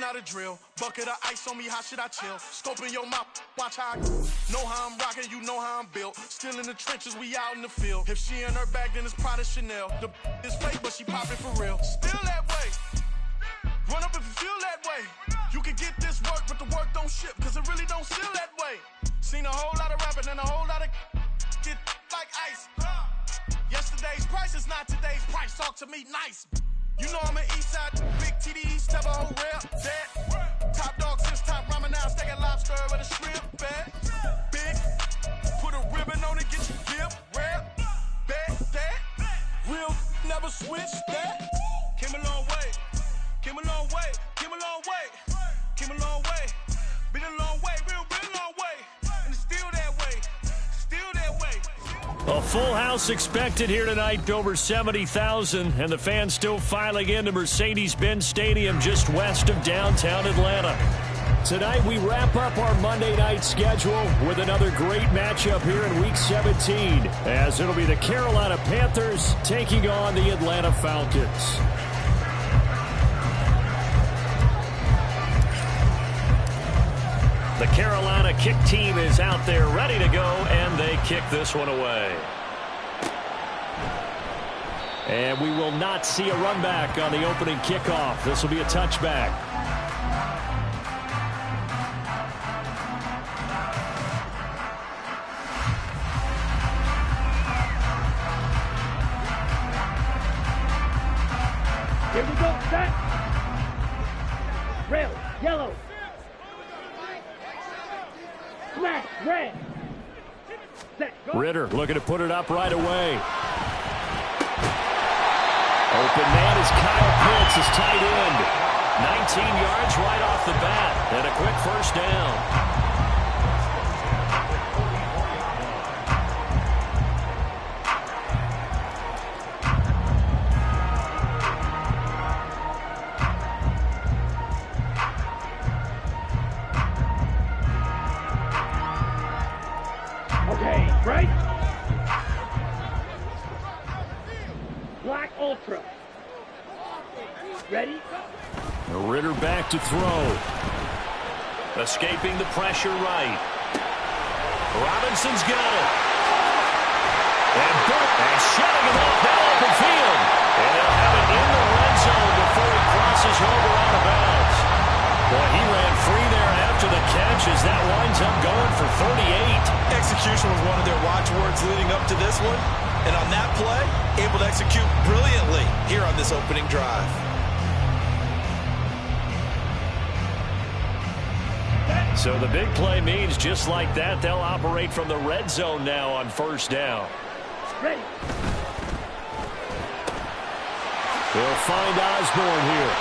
how to drill. Bucket of ice on me, how should I chill? Scope in your mouth, watch how I know how I'm rocking, you know how I'm built. Still in the trenches, we out in the field. If she in her bag, then it's Prada Chanel. The is fake, but she popping for real. Still that way. Run up if you feel that way. You can get this work, but the work don't ship, cause it really don't feel that way. Seen a whole lot of rapping and a whole lot of get like ice. Yesterday's price is not today's price. Talk to me nice. You know I'm an east side, big TDs, tell a whole rep, that. Top dog since top ramen now, steak and lobster with a shrimp, bet. Big, put a ribbon on it, get you gift, rep, bet, that. Real, never switch, that. Came a long way, came a long way, came a long way, came a long way. Been a long way, real long way. And it's still that way, still that way. A full house expected here tonight, over 70,000, and the fans still filing into Mercedes-Benz Stadium just west of downtown Atlanta. Tonight we wrap up our Monday night schedule with another great matchup here in Week 17, as it'll be the Carolina Panthers taking on the Atlanta Falcons. The Carolina kick team is out there ready to go, and they kick this one away. And we will not see a run back on the opening kickoff. This will be a touchback. Here we go, set. Rail, yellow. Smash, red. Set, go. Ritter looking to put it up right away. Open man is Kyle Pitts, his tight end. 19 yards right off the bat, and a quick first down. Okay, right. Black Ultra. Ready? Ritter back to throw. Escaping the pressure right. Robinson's got it. And shutting him off that open field. And they'll have it in the red zone before he crosses over out of bounds. Boy, he ran free there after the catch as that winds up going for 38. Execution was one of their watchwords leading up to this one. And on that play, able to execute brilliantly here on this opening drive. So the big play means just like that, they'll operate from the red zone now on first down. Ready. They'll find Osborne here.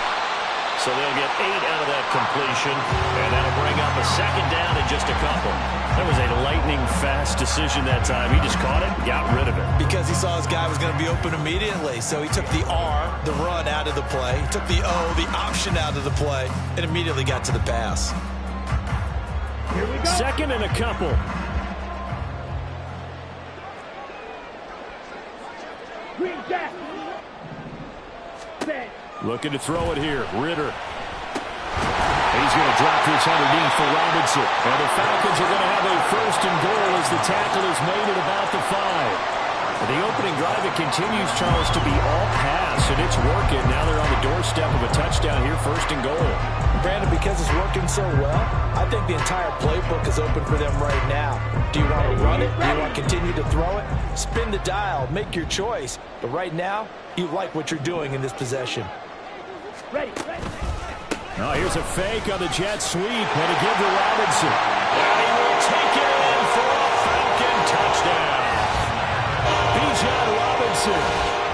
So they'll get 8 out of that completion, and that'll bring up a second down in just a couple. That was a lightning-fast decision that time. He just caught it, got rid of it. Because he saw his guy was going to be open immediately, so he took the R, the run, out of the play. He took the O, the option, out of the play, and immediately got to the pass. Here we go. Second and a couple. Green jack. Set. Looking to throw it here. Ritter. He's going to drop this underneath for Robinson. And the Falcons are going to have a first and goal as the tackle is made at about the 5. The opening drive, it continues, Charles, to be all pass, and it's working. Now they're on the doorstep of a touchdown here, first and goal. Brandon, because it's working so well, I think the entire playbook is open for them right now. Do you want to run it? Do you want to continue to throw it? Spin the dial. Make your choice. But right now, you like what you're doing in this possession. Ready, ready. Now here's a fake on the jet sweep, and a give to Robinson. And he will take it in for a Falcon touchdown. Bijan Robinson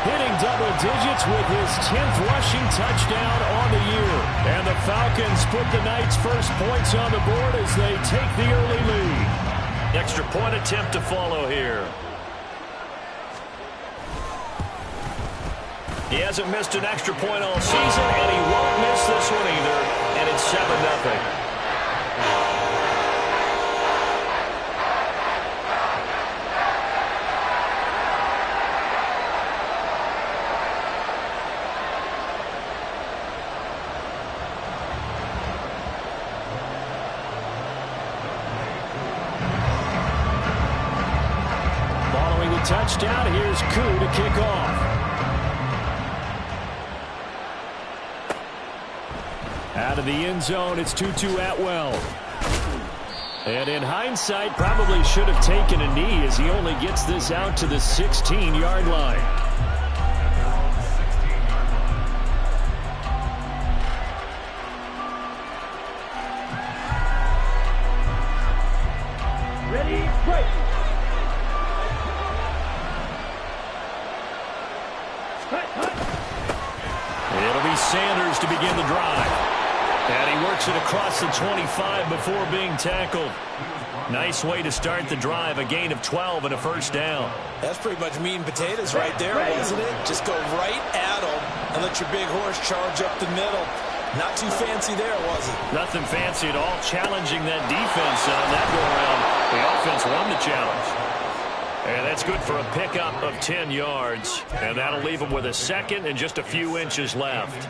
hitting double digits with his 10th rushing touchdown on the year. And the Falcons put the Knights' first points on the board as they take the early lead. Extra point attempt to follow here. He hasn't missed an extra point all season, and he won't miss this one either. And it's 7-0. touchdown. Here's Koo to kick off. Out of the end zone, it's Tutu Atwell. And in hindsight, probably should have taken a knee as he only gets this out to the 16-yard line. Ready, break. It'll be Sanders to begin the drive. And he works it across the 25 before being tackled. Nice way to start the drive, a gain of 12 and a first down. That's pretty much meat and potatoes right there, wasn't it? Just go right at them and let your big horse charge up the middle. Not too fancy there, was it? Nothing fancy at all, challenging that defense. And on that go-around, the offense won the challenge. And that's good for a pickup of 10 yards. And that'll leave them with a second and just a few inches left.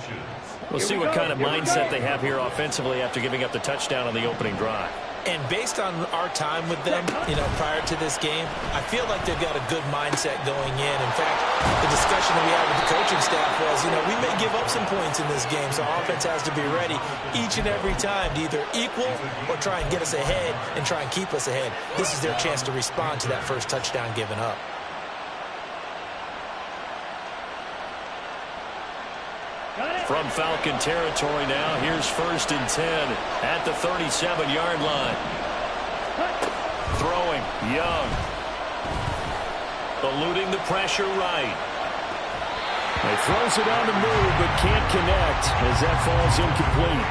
We'll see what kind of mindset they have here offensively after giving up the touchdown on the opening drive. And based on our time with them, prior to this game, I feel like they've got a good mindset going in. In fact, the discussion that we had with the coaching staff was, we may give up some points in this game, so offense has to be ready each and every time to either equal or try and get us ahead and try and keep us ahead. This is their chance to respond to that first touchdown given up. From Falcon territory now, here's 1st and 10 at the 37-yard line. Throwing, Young. Eluding the pressure right. He throws it on the move but can't connect as that falls incomplete.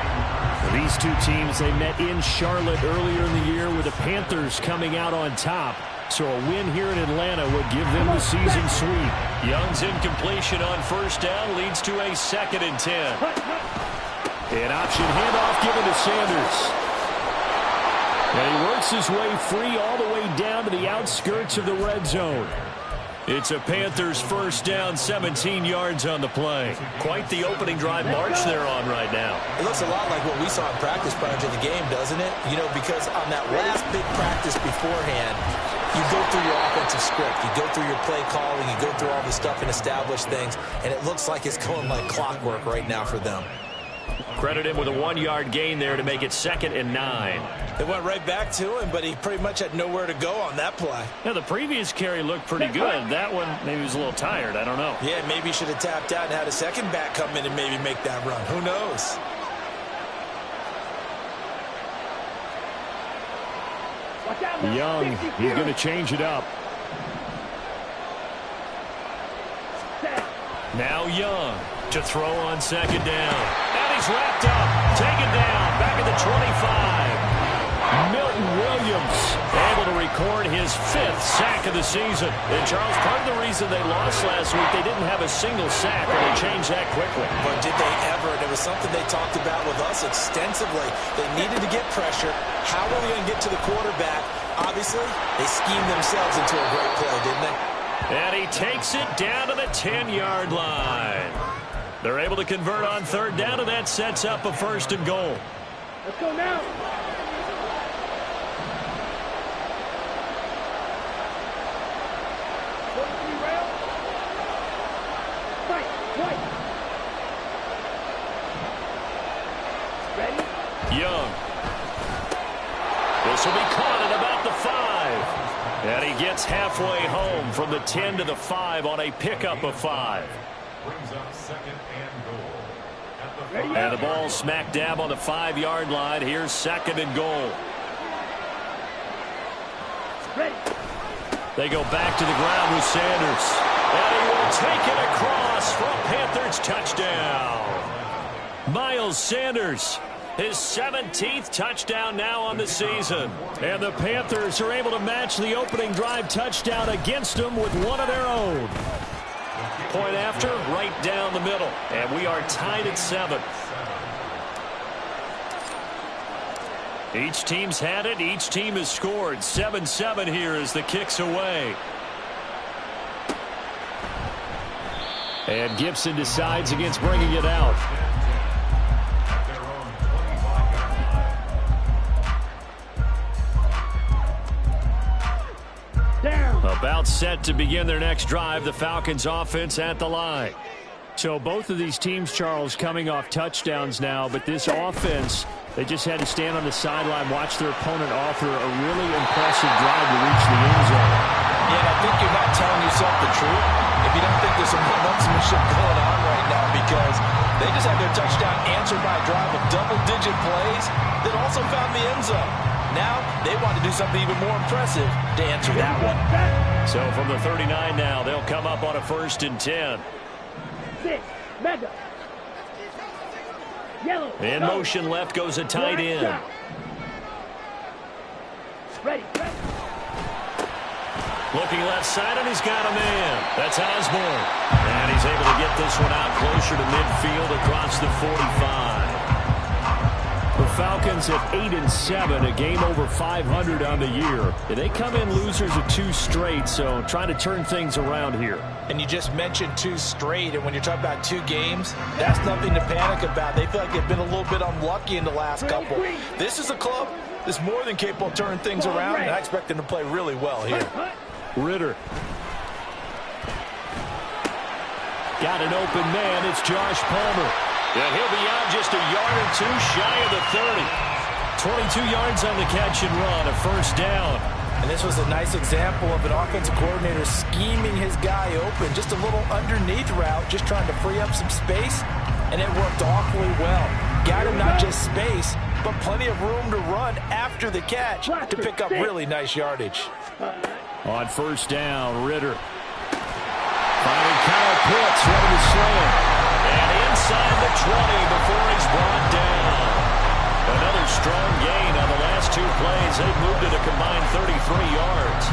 These two teams, they met in Charlotte earlier in the year with the Panthers coming out on top. So a win here in Atlanta would give them the season sweep. Young's incompletion on first down leads to a 2nd and 10. An option handoff given to Sanders. And he works his way free all the way down to the outskirts of the red zone. It's a Panthers first down, 17 yards on the play. Quite the opening drive march they're on right now. It looks a lot like what we saw in practice prior to the game, doesn't it? Because on that last big practice beforehand, you go through your offensive script, you go through your play calling, you go through all the stuff and establish things, and it looks like it's going like clockwork right now for them. Credit him with a 1-yard gain there to make it 2nd and 9. They went right back to him, but he pretty much had nowhere to go on that play. Yeah, the previous carry looked pretty good. That one, maybe he was a little tired. I don't know. Yeah, maybe he should have tapped out and had a second back come in and maybe make that run. Who knows? Young, he's going to change it up. Now Young to throw on 2nd down. And he's wrapped up. Taken down. Back at the 25. Milton Williams able to record his 5th sack of the season. And Charles, part of the reason they lost last week, they didn't have a single sack, and they changed that quickly. But did they ever? And it was something they talked about with us extensively. They needed to get pressure. How were they going to get to the quarterback? Obviously, they schemed themselves into a great play, didn't they? And he takes it down to the 10-yard line. They're able to convert on 3rd down, and that sets up a 1st and goal. Let's go now. Young. This will be caught at about the 5. And he gets halfway home from the 10 to the 5 on a pickup of 5. Brings up 2nd and goal. And the ball smack dab on the 5-yard line. Here's 2nd and goal. They go back to the ground with Sanders. And he will take it across for a Panthers touchdown. Miles Sanders. His 17th touchdown now on the season. And the Panthers are able to match the opening drive touchdown against them with one of their own. Point after, right down the middle. And we are tied at 7. Each team's had it. Each team has scored. 7-7 here as the kick's away. And Gibson decides against bringing it out. About Timeout set to begin their next drive. The Falcons offense at the line. So both of these teams, Charles, coming off touchdowns now, but this offense, they just had to stand on the sideline, watch their opponent offer a really impressive drive to reach the end zone. Yeah, and I think you're not telling yourself the truth if you don't think there's some one-upsmanship going on right now, because they just had their touchdown answered by a drive of double-digit plays that also found the end zone. Now they want to do something even more impressive to answer that one. So from the 39 now, they'll come up on a 1st and 10. 6, mega. Yellow. In motion left goes a tight end. Ready. Looking left side, and he's got a man. That's Osborne. And he's able to get this one out closer to midfield across the 45. The Falcons at 8-7, a game over 500 on the year. They come in losers of 2 straight, so trying to turn things around here. And you just mentioned 2 straight, and when you're talking about 2 games, that's nothing to panic about. They feel like they've been a little bit unlucky in the last couple. This is a club that's more than capable of turning things around, and I expect them to play really well here. Ritter. Got an open man. It's Josh Palmer. And he'll be out just a yard or 2 shy of the 30. 22 yards on the catch and run, a 1st down. And this was a nice example of an offensive coordinator scheming his guy open. Just a little underneath route, just trying to free up some space, and it worked awfully well. Got him not just space, but plenty of room to run after the catch to pick up really nice yardage. On 1st down, Ritter. Finding Kyle Pitts, ready to slam. And inside the 20 before he's brought down. Another strong gain on the last 2 plays. They've moved it a combined 33 yards.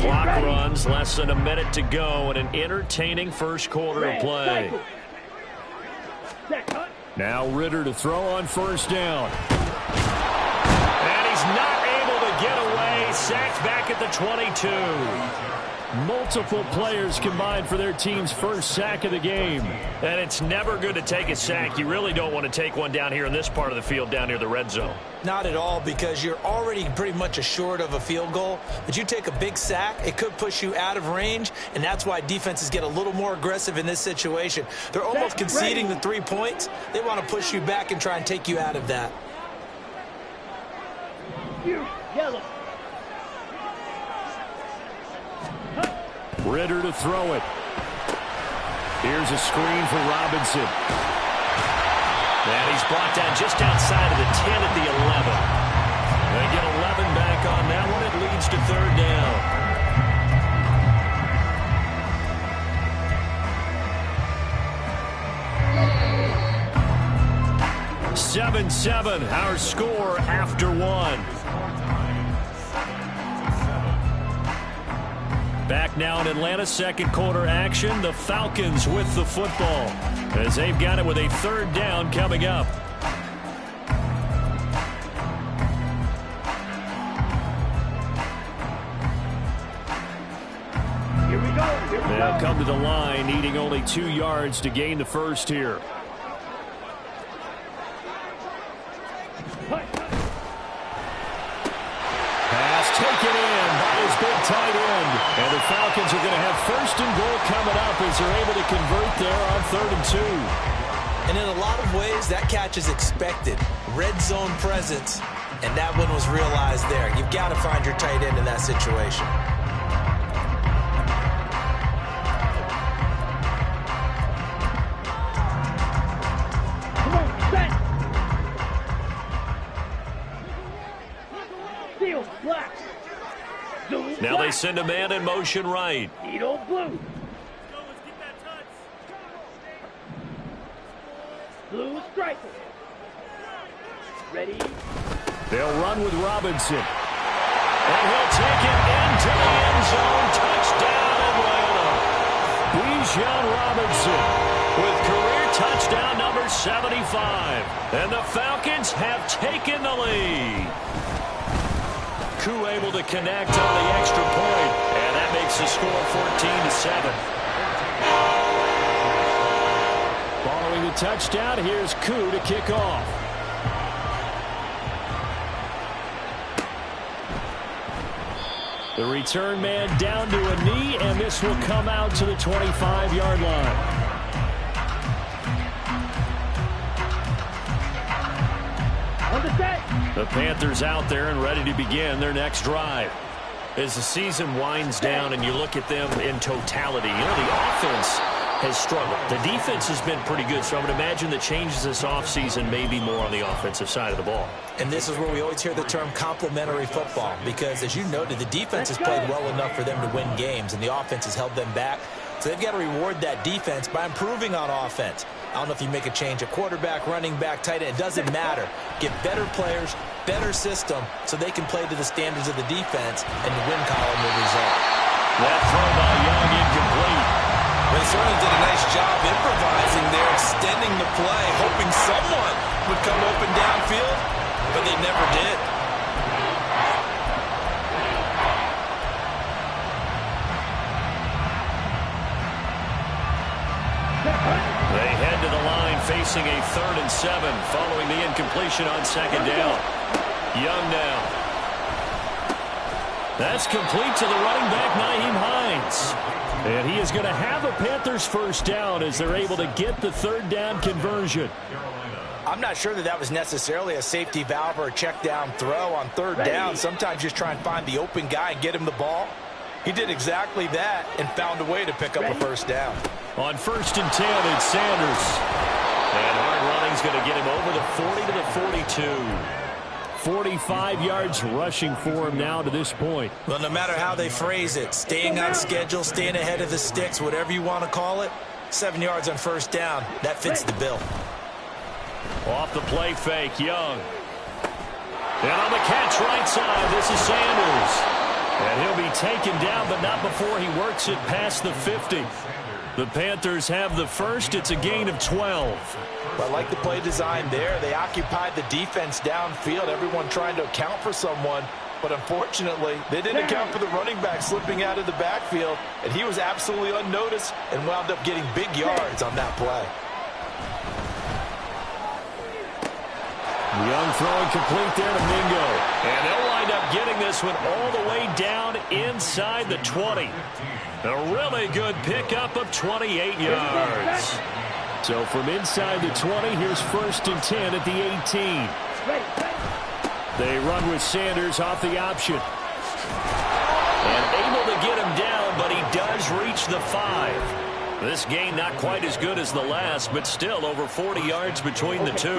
Clock runs, less than a minute to go, and an entertaining first quarter of play. Now Ritter to throw on 1st down. And he's not able to get away. Sacked back at the 22. Multiple players combined for their team's 1st sack of the game. And it's never good to take a sack. You really don't want to take one down here in this part of the field, down near the red zone. Not at all, because you're already pretty much assured of a field goal. But you take a big sack, it could push you out of range, and that's why defenses get a little more aggressive in this situation. They're almost conceding the 3 points. They want to push you back and try and take you out of that. Yellow. Ritter to throw it. Here's a screen for Robinson. And he's brought down just outside of the 10 at the 11. They get 11 back on that one. It leads to 3rd down. 7-7, our score after 1. Back now in Atlanta, 2nd quarter action. The Falcons with the football as they've got it with a 3rd down coming up. Here we go. They'll come to the line, needing only 2 yards to gain the 1st here. Pass taken in by his big tight end. And the Falcons are going to have 1st and goal coming up as they're able to convert there on 3rd and 2. And in a lot of ways, that catch is expected. Red zone presence, and that one was realized there. You've got to find your tight end in that situation. Come on, set. Seal, black. Now they send a man in motion right. Need old blue. Blue striker. Ready. They'll run with Robinson. And he'll take it into the end zone. Touchdown, Atlanta. Bijan Robinson with career touchdown number 75. And the Falcons have taken the lead. Koo able to connect on the extra point. And that makes the score 14-7. Following the touchdown, here's Koo to kick off. The return man down to a knee, and this will come out to the 25-yard line. On the set. The Panthers out there and ready to begin their next drive. As the season winds down and you look at them in totality, you know, the offense has struggled. The defense has been pretty good, so I would imagine the changes this offseason may be more on the offensive side of the ball. And this is where we always hear the term complementary football, because as you noted, the defense has played well enough for them to win games, and the offense has held them back. So they've got to reward that defense by improving on offense. I don't know if you make a change at quarterback, running back, tight end. It doesn't matter. Get better players, better system, so they can play to the standards of the defense, and the win column will result. That throw by Young incomplete. They certainly did a nice job improvising there, extending the play, hoping someone would come open downfield, but they never did. They head to the line facing a 3rd and 7 following the incompletion on 2nd down. Young now. That's complete to the running back, Nyheim Hines. And he is going to have a Panthers first down as they're able to get the 3rd down conversion. I'm not sure that was necessarily a safety valve or a check down throw on 3rd down. Sometimes just try and find the open guy and get him the ball. He did exactly that and found a way to pick up a first down. On 1st and 10, it's Sanders. And hard running's going to get him over the 40 to the 42. 45 yards rushing for him now to this point. Well, no matter how they phrase it, staying on schedule, staying ahead of the sticks, whatever you want to call it, 7 yards on 1st down, that fits the bill. Off the play fake, Young. And on the catch right side, this is Sanders. And he'll be taken down, but not before he works it past the 50. The Panthers have the first. It's a gain of 12. I like the play design there. They occupied the defense downfield, everyone trying to account for someone. But unfortunately, they didn't account for the running back slipping out of the backfield. And he was absolutely unnoticed and wound up getting big yards on that play. Young throwing complete there to Mingo. And they'll wind up getting this one all the way down inside the 20. A really good pickup of 28 yards. So from inside the 20, here's 1st and 10 at the 18. They run with Sanders off the option. And able to get him down, but he does reach the 5. This gain not quite as good as the last, but still over 40 yards between the two.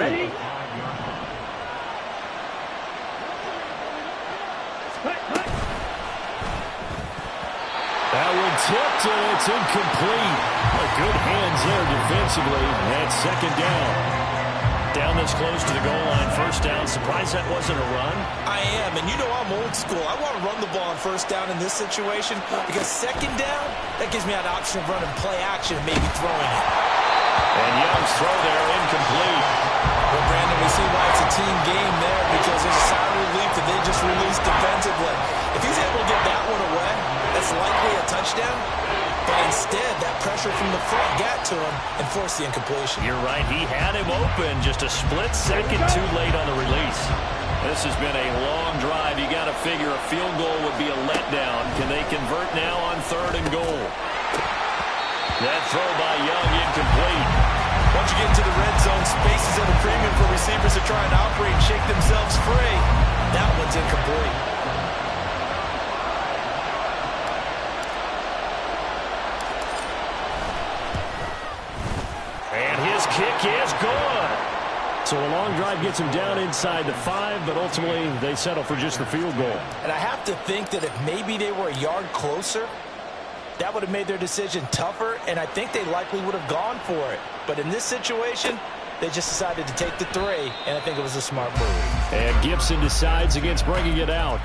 That one tipped, and it's incomplete. Good hands there defensively. That's 2nd down. Down this close to the goal line, 1st down. Surprised that wasn't a run? I am, and you know I'm old school. I want to run the ball on 1st down in this situation because 2nd down, that gives me an option of running play action and maybe throwing it. And Young's throw there incomplete. Well, Brandon, we see why it's a team game there because there's a sigh of relief that they just released defensively. If he's able to get that one away, that's likely a touchdown. But instead, that pressure from the front got to him and forced the incompletion. You're right. He had him open just a split second too late on the release. This has been a long drive. You got to figure a field goal would be a letdown. Can they convert now on 3rd and goal? That throw by Young incomplete. Once you get into the red zone, spaces at a premium for receivers to try and operate and shake themselves free. That one's incomplete. And his kick is good. So a long drive gets them down inside the 5, but ultimately they settle for just the field goal. And I have to think that if maybe they were a yard closer, that would have made their decision tougher, and I think they likely would have gone for it. But in this situation, they just decided to take the 3, and I think it was a smart move. And Gibson decides against bringing it out.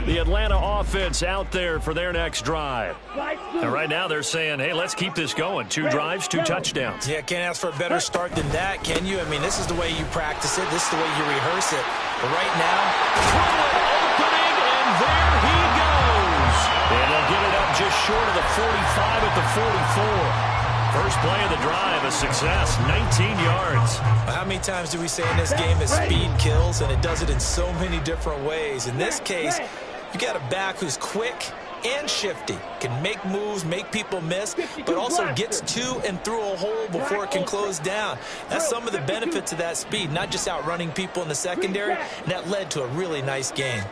The Atlanta offense out there for their next drive. And right now they're saying, hey, let's keep this going. 2 drives, 2 touchdowns. Yeah, can't ask for a better start than that, can you? I mean, this is the way you practice it. This is the way you rehearse it. But right now, throw it opening, and there he goes. And they'll get it up just short of the 45 at the 44. First play of the drive, a success, 19 yards. How many times do we say in this game that speed kills, and it does it in so many different ways? In this case, you got a back who's quick and shifty, can make moves, make people miss, but also gets to and through a hole before it can close down. That's some of the benefits of that speed, not just outrunning people in the secondary, and that led to a really nice game.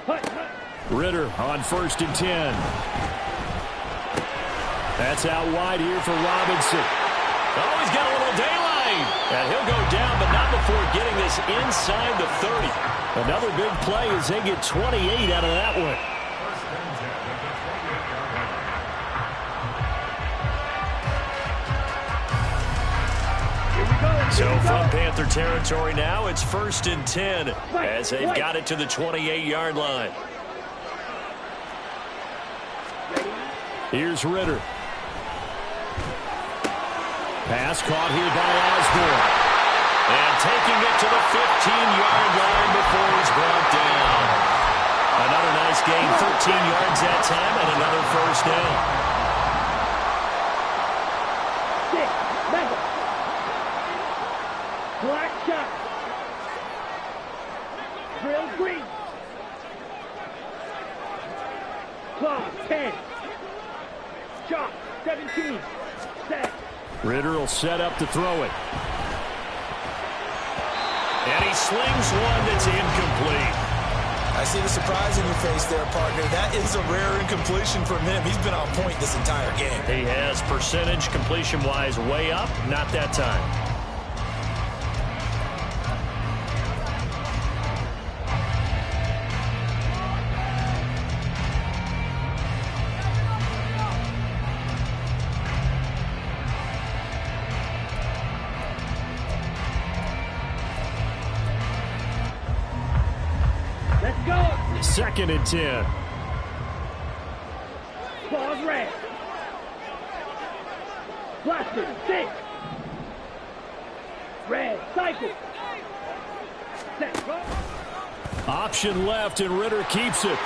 Ritter on 1st and 10. That's out wide here for Robinson. Oh, he's got a little daylight. And he'll go down, but not before getting this inside the 30. Another big play as they get 28 out of that one. So from Panther territory now, it's 1st and 10 as they've got it to the 28-yard line. Here's Ritter. Pass caught here by Osborne. And taking it to the 15-yard line before he's brought down. Another nice gain, 13 yards that time, and another first down. Black shot. Drill green. Clock 10. Chop 17. Set. Ritter will set up to throw it. And he slings one that's incomplete. I see the surprise in your face there, partner. That is a rare incompletion from him. He's been on point this entire game. He has percentage completion-wise way up, not that time. Let's go. 2nd and 10. Pause red. Blaster 6. Red cycle. Set. Option left, and Ritter keeps it.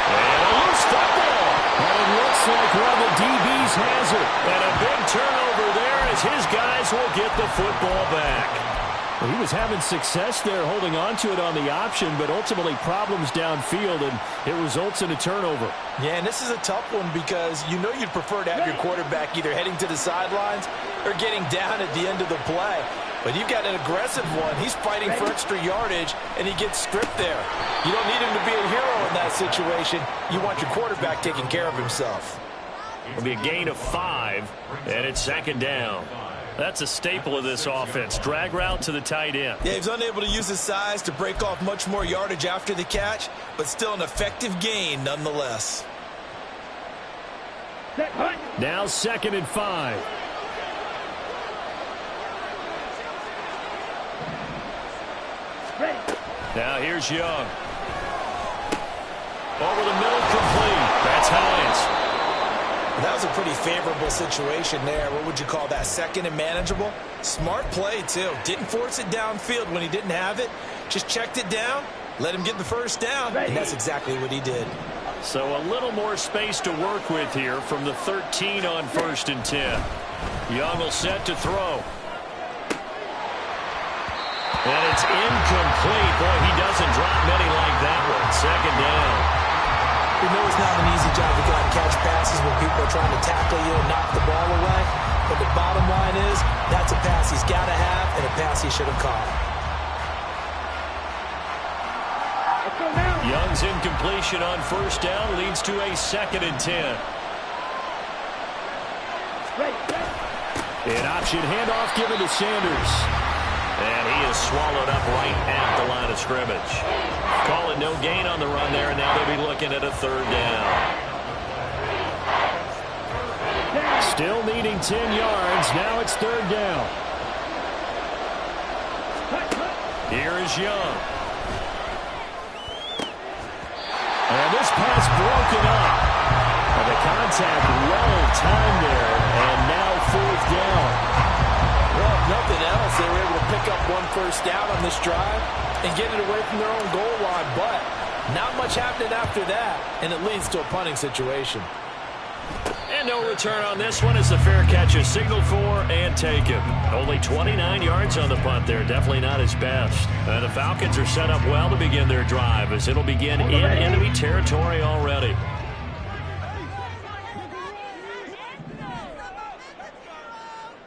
And a loose football. And it looks like one of the DBs has it. And a big turnover there as his guys will get the football back. Well, he was having success there holding on to it on the option, but ultimately problems downfield, and it results in a turnover. Yeah, and this is a tough one because you know you'd prefer to have your quarterback either heading to the sidelines or getting down at the end of the play. But you've got an aggressive one. He's fighting for extra yardage, and he gets stripped there. You don't need him to be a hero in that situation. You want your quarterback taking care of himself. It'll be a gain of 5, and it's 2nd down. That's a staple of this offense. Drag route to the tight end. Yeah, he's unable to use his size to break off much more yardage after the catch, but still an effective gain nonetheless. Now 2nd and 5. Ready. Now here's Young. Over the middle, complete. That's Hines. That was a pretty favorable situation there. What would you call that? 2nd and manageable? Smart play, too. Didn't force it downfield when he didn't have it. Just checked it down, let him get the first down, and that's exactly what he did. So a little more space to work with here from the 13 on 1st and 10. Young will set to throw. And it's incomplete. Boy, he doesn't drop many like that one. 2nd down. We know it's not an easy job to go out and catch passes when people are trying to tackle you and knock the ball away. But the bottom line is, that's a pass he's got to have and a pass he should have caught. Young's incompletion on first down leads to a 2nd and 10. An option handoff given to Sanders. And he is swallowed up right at the line of scrimmage. Call it no gain on the run there, and now they'll be looking at a 3rd down. Still needing 10 yards. Now it's 3rd down. Here is Young. And this pass broken up. And the contact well timed there. And now 4th down. Well, if nothing else, they were able to pick up 1 first down on this drive and get it away from their own goal line. But not much happening after that, and it leads to a punting situation. And no return on this one as the fair catch is signaled for and taken. Only 29 yards on the punt there. Definitely not his best. And the Falcons are set up well to begin their drive as it'll begin in enemy territory already.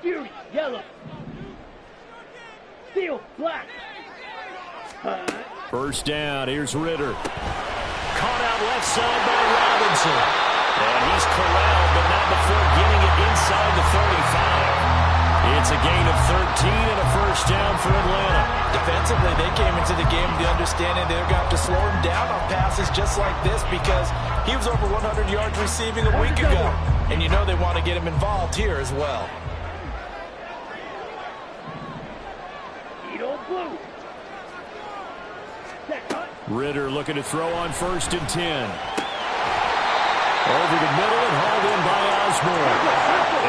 Fury, yellow. Steel, black. First down. Here's Ritter. Caught out left side by Robinson. And he's corralled, but not before getting it inside the 35. It's a gain of 13 and a first down for Atlanta. Defensively, they came into the game with the understanding they're going to have to slow him down on passes just like this because he was over 100 yards receiving a week ago. And you know they want to get him involved here as well. Ritter looking to throw on 1st and 10. Over the middle and hauled in by Osborne.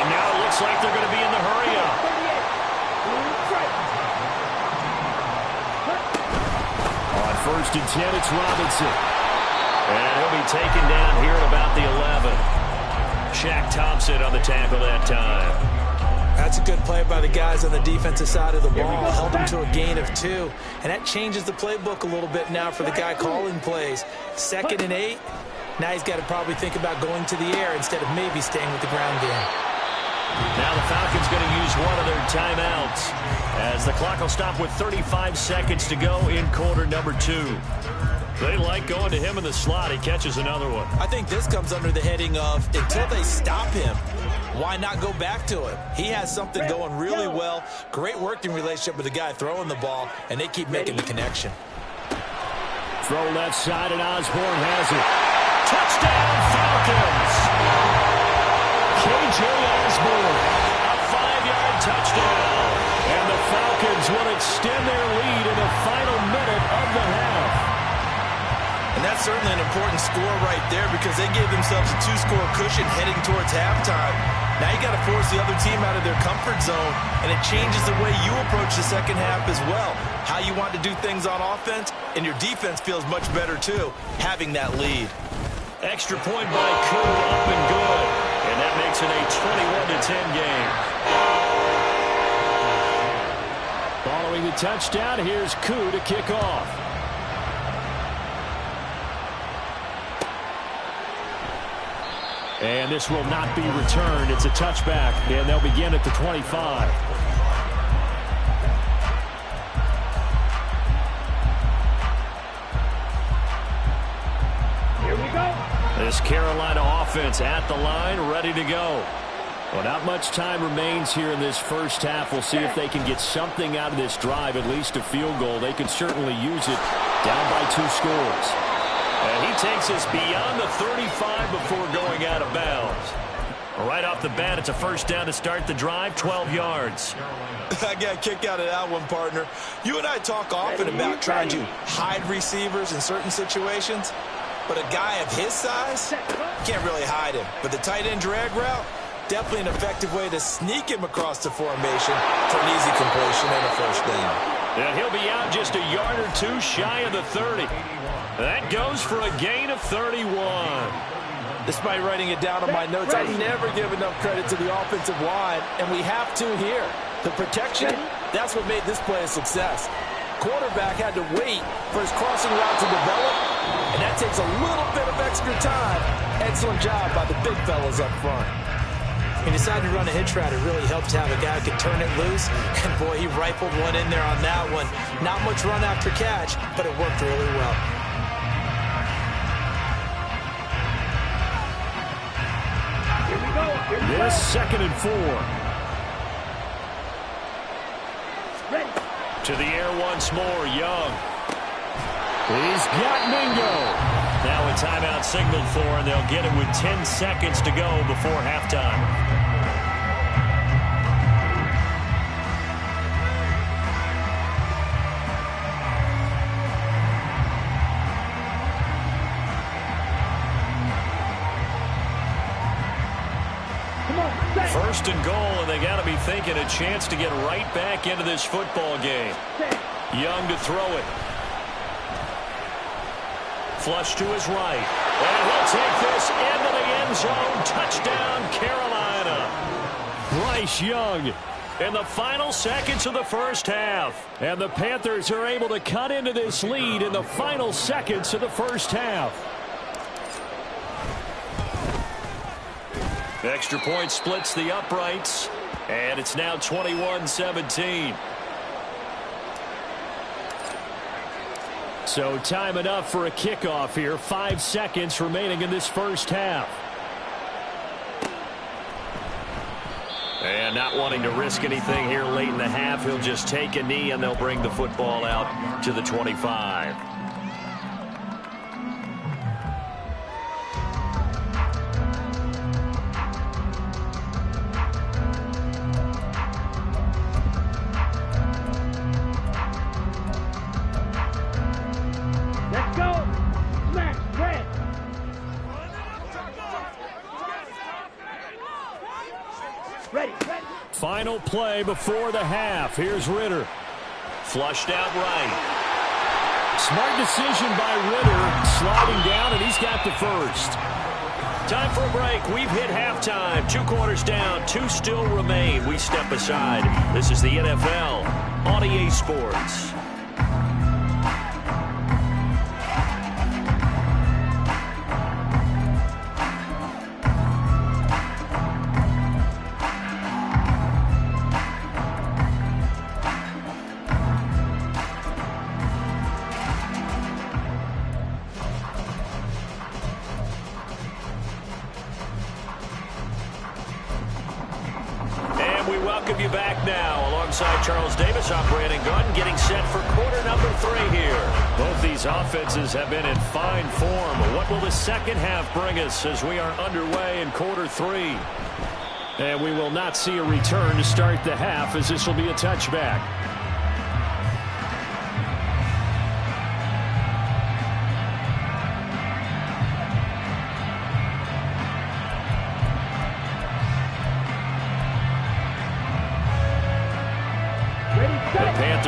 And now it looks like they're going to be in the hurry-up. On 1st and 10, it's Robinson. And he'll be taken down here at about the 11. Shaq Thompson on the tackle that time. That's a good play by the guys on the defensive side of the ball. Held them to a gain of 2. And that changes the playbook a little bit now for the guy calling plays. 2nd and 8. Now he's got to probably think about going to the air instead of maybe staying with the ground game. Now the Falcons going to use one of their timeouts as the clock will stop with 35 seconds to go in quarter number 2. They like going to him in the slot. He catches another one. I think this comes under the heading of until they stop him, why not go back to him? He has something going really well. Great working relationship with the guy throwing the ball, and they keep making the connection. Throw left side, and Osborne has it. Touchdown, Falcons! K.J. Osborne, a 5-yard touchdown. And the Falcons will extend their lead in the final minute of the half. And that's certainly an important score right there because they gave themselves a 2-score cushion heading towards halftime. Now you got to force the other team out of their comfort zone, and it changes the way you approach the second half as well. How you want to do things on offense, and your defense feels much better too, having that lead. Extra point by Koo, up and good. And that makes it a 21-10 game. Following the touchdown, here's Koo to kick off. And this will not be returned. It's a touchback, and they'll begin at the 25. Here we go. This Carolina offense at the line, ready to go. Well, not much time remains here in this first half. We'll see if they can get something out of this drive, at least a field goal. They can certainly use it down by 2 scores. And he takes us beyond the 35 before going out of bounds. Right off the bat, it's a first down to start the drive, 12 yards. I got a kick out of that one, partner. You and I talk often about trying to hide receivers in certain situations, but a guy of his size, can't really hide him. But the tight end drag route, definitely an effective way to sneak him across the formation for an easy completion and a first down. And he'll be out just a yard or 2 shy of the 30. That goes for a gain of 31. Despite writing it down on my notes, I never give enough credit to the offensive line, and we have to here. The protection, that's what made this play a success. Quarterback had to wait for his crossing route to develop, and that takes a little bit of extra time. Excellent job by the big fellas up front. He decided to run a hitch route. It really helped to have a guy who could turn it loose, and boy, he rifled one in there on that one. Not much run after catch, but it worked really well. This 2nd and 4. Ready. To the air once more, Young. He's got Mingo. Now a timeout signaled for, and they'll get it with 10 seconds to go before halftime. First and goal, and they got to be thinking a chance to get right back into this football game. Young to throw it. Flush to his right. And he'll take this into the end zone. Touchdown, Carolina. Bryce Young in the final seconds of the first half. And the Panthers are able to cut into this lead in the final seconds of the first half. Extra point splits the uprights, and it's now 21-17. So time enough for a kickoff here. 5 seconds remaining in this first half. And not wanting to risk anything here late in the half, he'll just take a knee, and they'll bring the football out to the 25. Final play before the half. Here's Ritter. Flushed out right. Smart decision by Ritter. Sliding down, and he's got the first. Time for a break. We've hit halftime. 2 quarters down. 2 still remain. We step aside. This is the NFL on EA Sports. Charles Davis, operating gun, getting set for quarter number 3 here. Both these offenses have been in fine form. What will the second half bring us as we are underway in quarter 3? And we will not see a return to start the half, as this will be a touchback.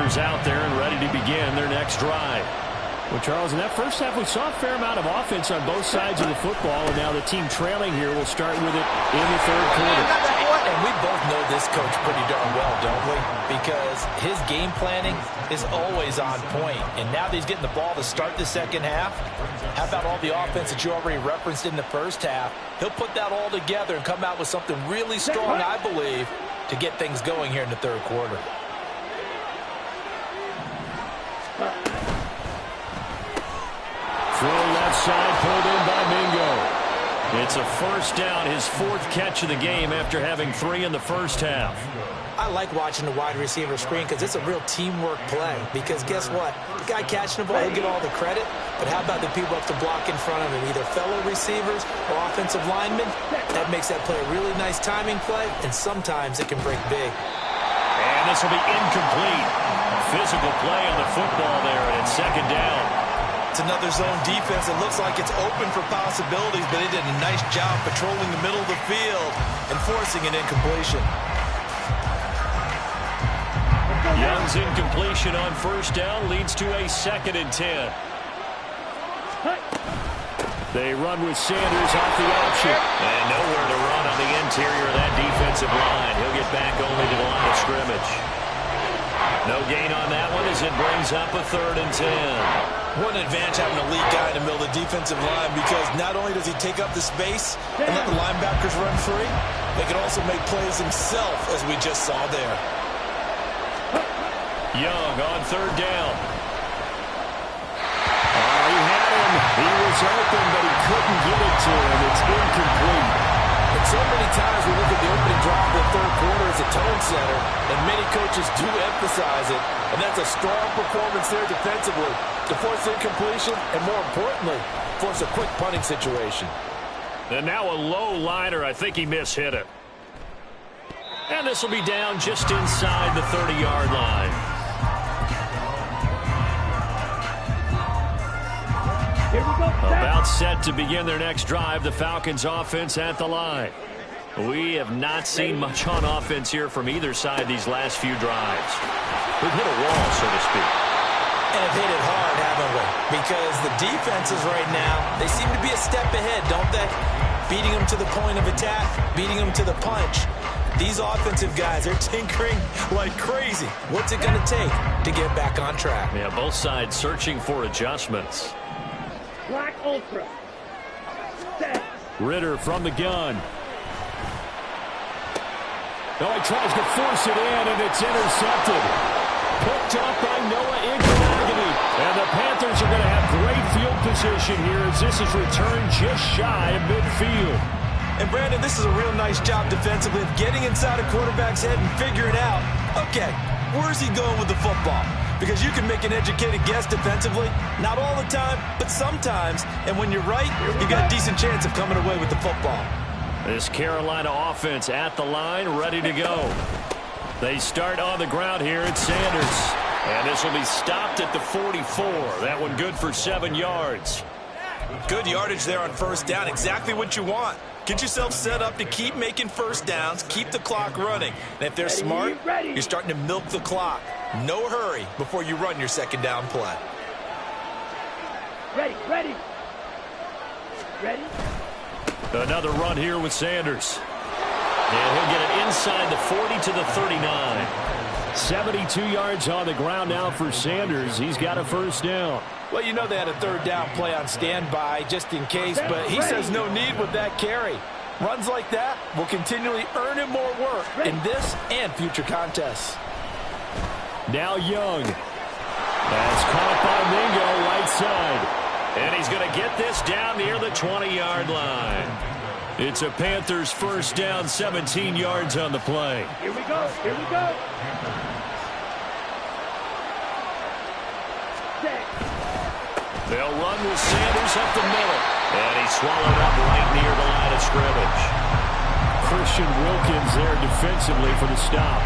Out there and ready to begin their next drive. Well, Charles, in that first half, we saw a fair amount of offense on both sides of the football, and now the team trailing here will start with it in the third quarter. And we both know this coach pretty darn well, don't we? Because his game planning is always on point. And now that he's getting the ball to start the second half, how about all the offense that you already referenced in the first half? He'll put that all together and come out with something really strong, I believe, to get things going here in the third quarter. Throw left side, pulled in by Mingo. It's a first down, his 4th catch of the game after having 3 in the first half. I like watching the wide receiver screen because it's a real teamwork play. Because guess what? The guy catching the ball, he'll get all the credit. But how about the people up to block in front of him, either fellow receivers or offensive linemen? That makes that play a really nice timing play, and sometimes it can break big. And this will be incomplete. Physical play on the football there, and it's 2nd down. It's another zone defense. It looks like it's open for possibilities, but they did a nice job patrolling the middle of the field and forcing an incompletion. Young's incompletion on first down leads to a 2nd and 10. They run with Sanders off the option. And nowhere to run on the interior of that defensive line. He'll get back only to the line of scrimmage. No gain on that one as it brings up a 3rd and 10. What an advantage having a lead guy in the middle of the defensive line, because not only does he take up the space and let the linebackers run free, they can also make plays himself, as we just saw there. Young on 3rd down. He had him. He was open, but he couldn't get it to him. It's incomplete. And So many times we look at the opening drive of the third quarter as a tone setter, and many coaches do emphasize it, and that's a strong performance there defensively to force incompletion and, more importantly, force a quick punting situation. And now a low liner. I think he mishit it. And this will be down just inside the 30-yard line. Here we go. About set to begin their next drive, the Falcons offense at the line. We have not seen much on offense here from either side these last few drives. We've hit a wall, so to speak. And have hit it hard, haven't we? Because the defenses right now, they seem to be a step ahead, don't they? Beating them to the point of attack, beating them to the punch. These offensive guys are tinkering like crazy. What's it going to take to get back on track? Yeah, both sides searching for adjustments. Black Ultra. Set. Ritter from the gun. Oh, he tries to force it in, and it's intercepted. Picked up by Noah Iguodala. And the Panthers are going to have great field position here as this is returned just shy of midfield. And, Brandon, this is a real nice job defensively of getting inside a quarterback's head and figuring out, okay, where's he going with the football? Because you can make an educated guess defensively, not all the time, but sometimes. And when you're right, you've got a decent chance of coming away with the football. This Carolina offense at the line, ready to go. They start on the ground here at Sanders. And this will be stopped at the 44. That one good for 7 yards. Good yardage there on first down. Exactly what you want. Get yourself set up to keep making first downs, keep the clock running. And if they're smart, you're starting to milk the clock. No hurry before you run your second down play. Ready, ready. Ready. Another run here with Sanders. And he'll get it inside the 40 to the 39. 72 yards on the ground now for Sanders. He's got a first down. Well, you know they had a third down play on standby just in case, but he says no need with that carry. Runs like that will continually earn him more work in this and future contests. Now Young. That's caught by Mingo right side. And he's going to get this down near the 20-yard line. It's a Panthers first down, 17 yards on the play. Here we go, here we go. They'll run with Sanders up the middle. And he's swallowed up right near the line of scrimmage. Christian Wilkins there defensively for the stop.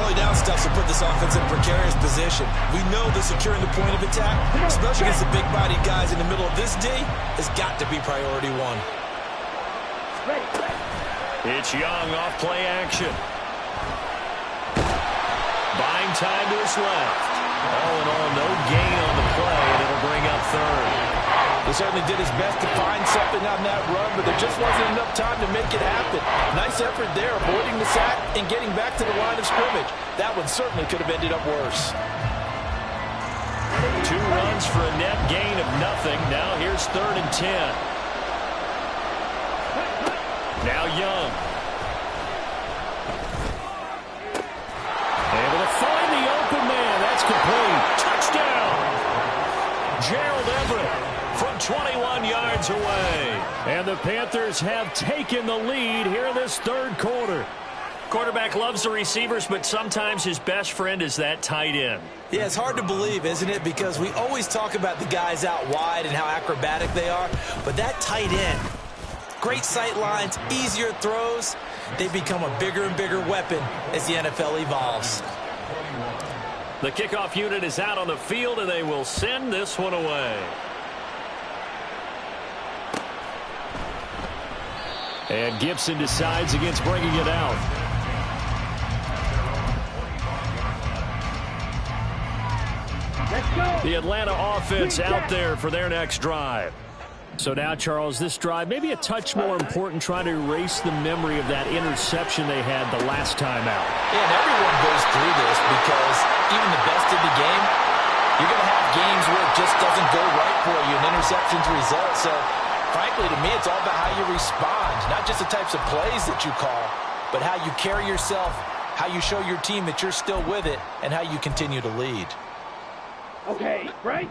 Early down stuff will put this offense in a precarious position. We know that securing the point of attack, especially against the big-bodied guys in the middle of this D, has got to be priority one. It's Young off play action. Buying time to his left. All in all, no gain on the play, and it'll bring up third. He certainly did his best to find something on that run, but there just wasn't enough time to make it happen. Nice effort there, avoiding the sack and getting back to the line of scrimmage. That one certainly could have ended up worse. 2 runs for a net gain of nothing. Now here's 3rd and 10. Now Young. Able to find the open man. That's complete. Touchdown. Gerald Everett from 21 yards away. And the Panthers have taken the lead here in this third quarter. Quarterback loves the receivers, but sometimes his best friend is that tight end. Yeah, it's hard to believe, isn't it? Because we always talk about the guys out wide and how acrobatic they are. But that tight end, great sight lines, easier throws, they become a bigger and bigger weapon as the NFL evolves. The kickoff unit is out on the field, and they will send this one away. And Gibson decides against bringing it out. Let's go. The Atlanta offense out there for their next drive. So now, Charles, this drive maybe a touch more important, trying to erase the memory of that interception they had the last time out. Yeah, and everyone goes through this because even the best of the game, you're going to have games where it just doesn't go right for you, and interceptions result. So, frankly, to me, it's all about how you respond, not just the types of plays that you call, but how you carry yourself, how you show your team that you're still with it, and how you continue to lead. Okay, right?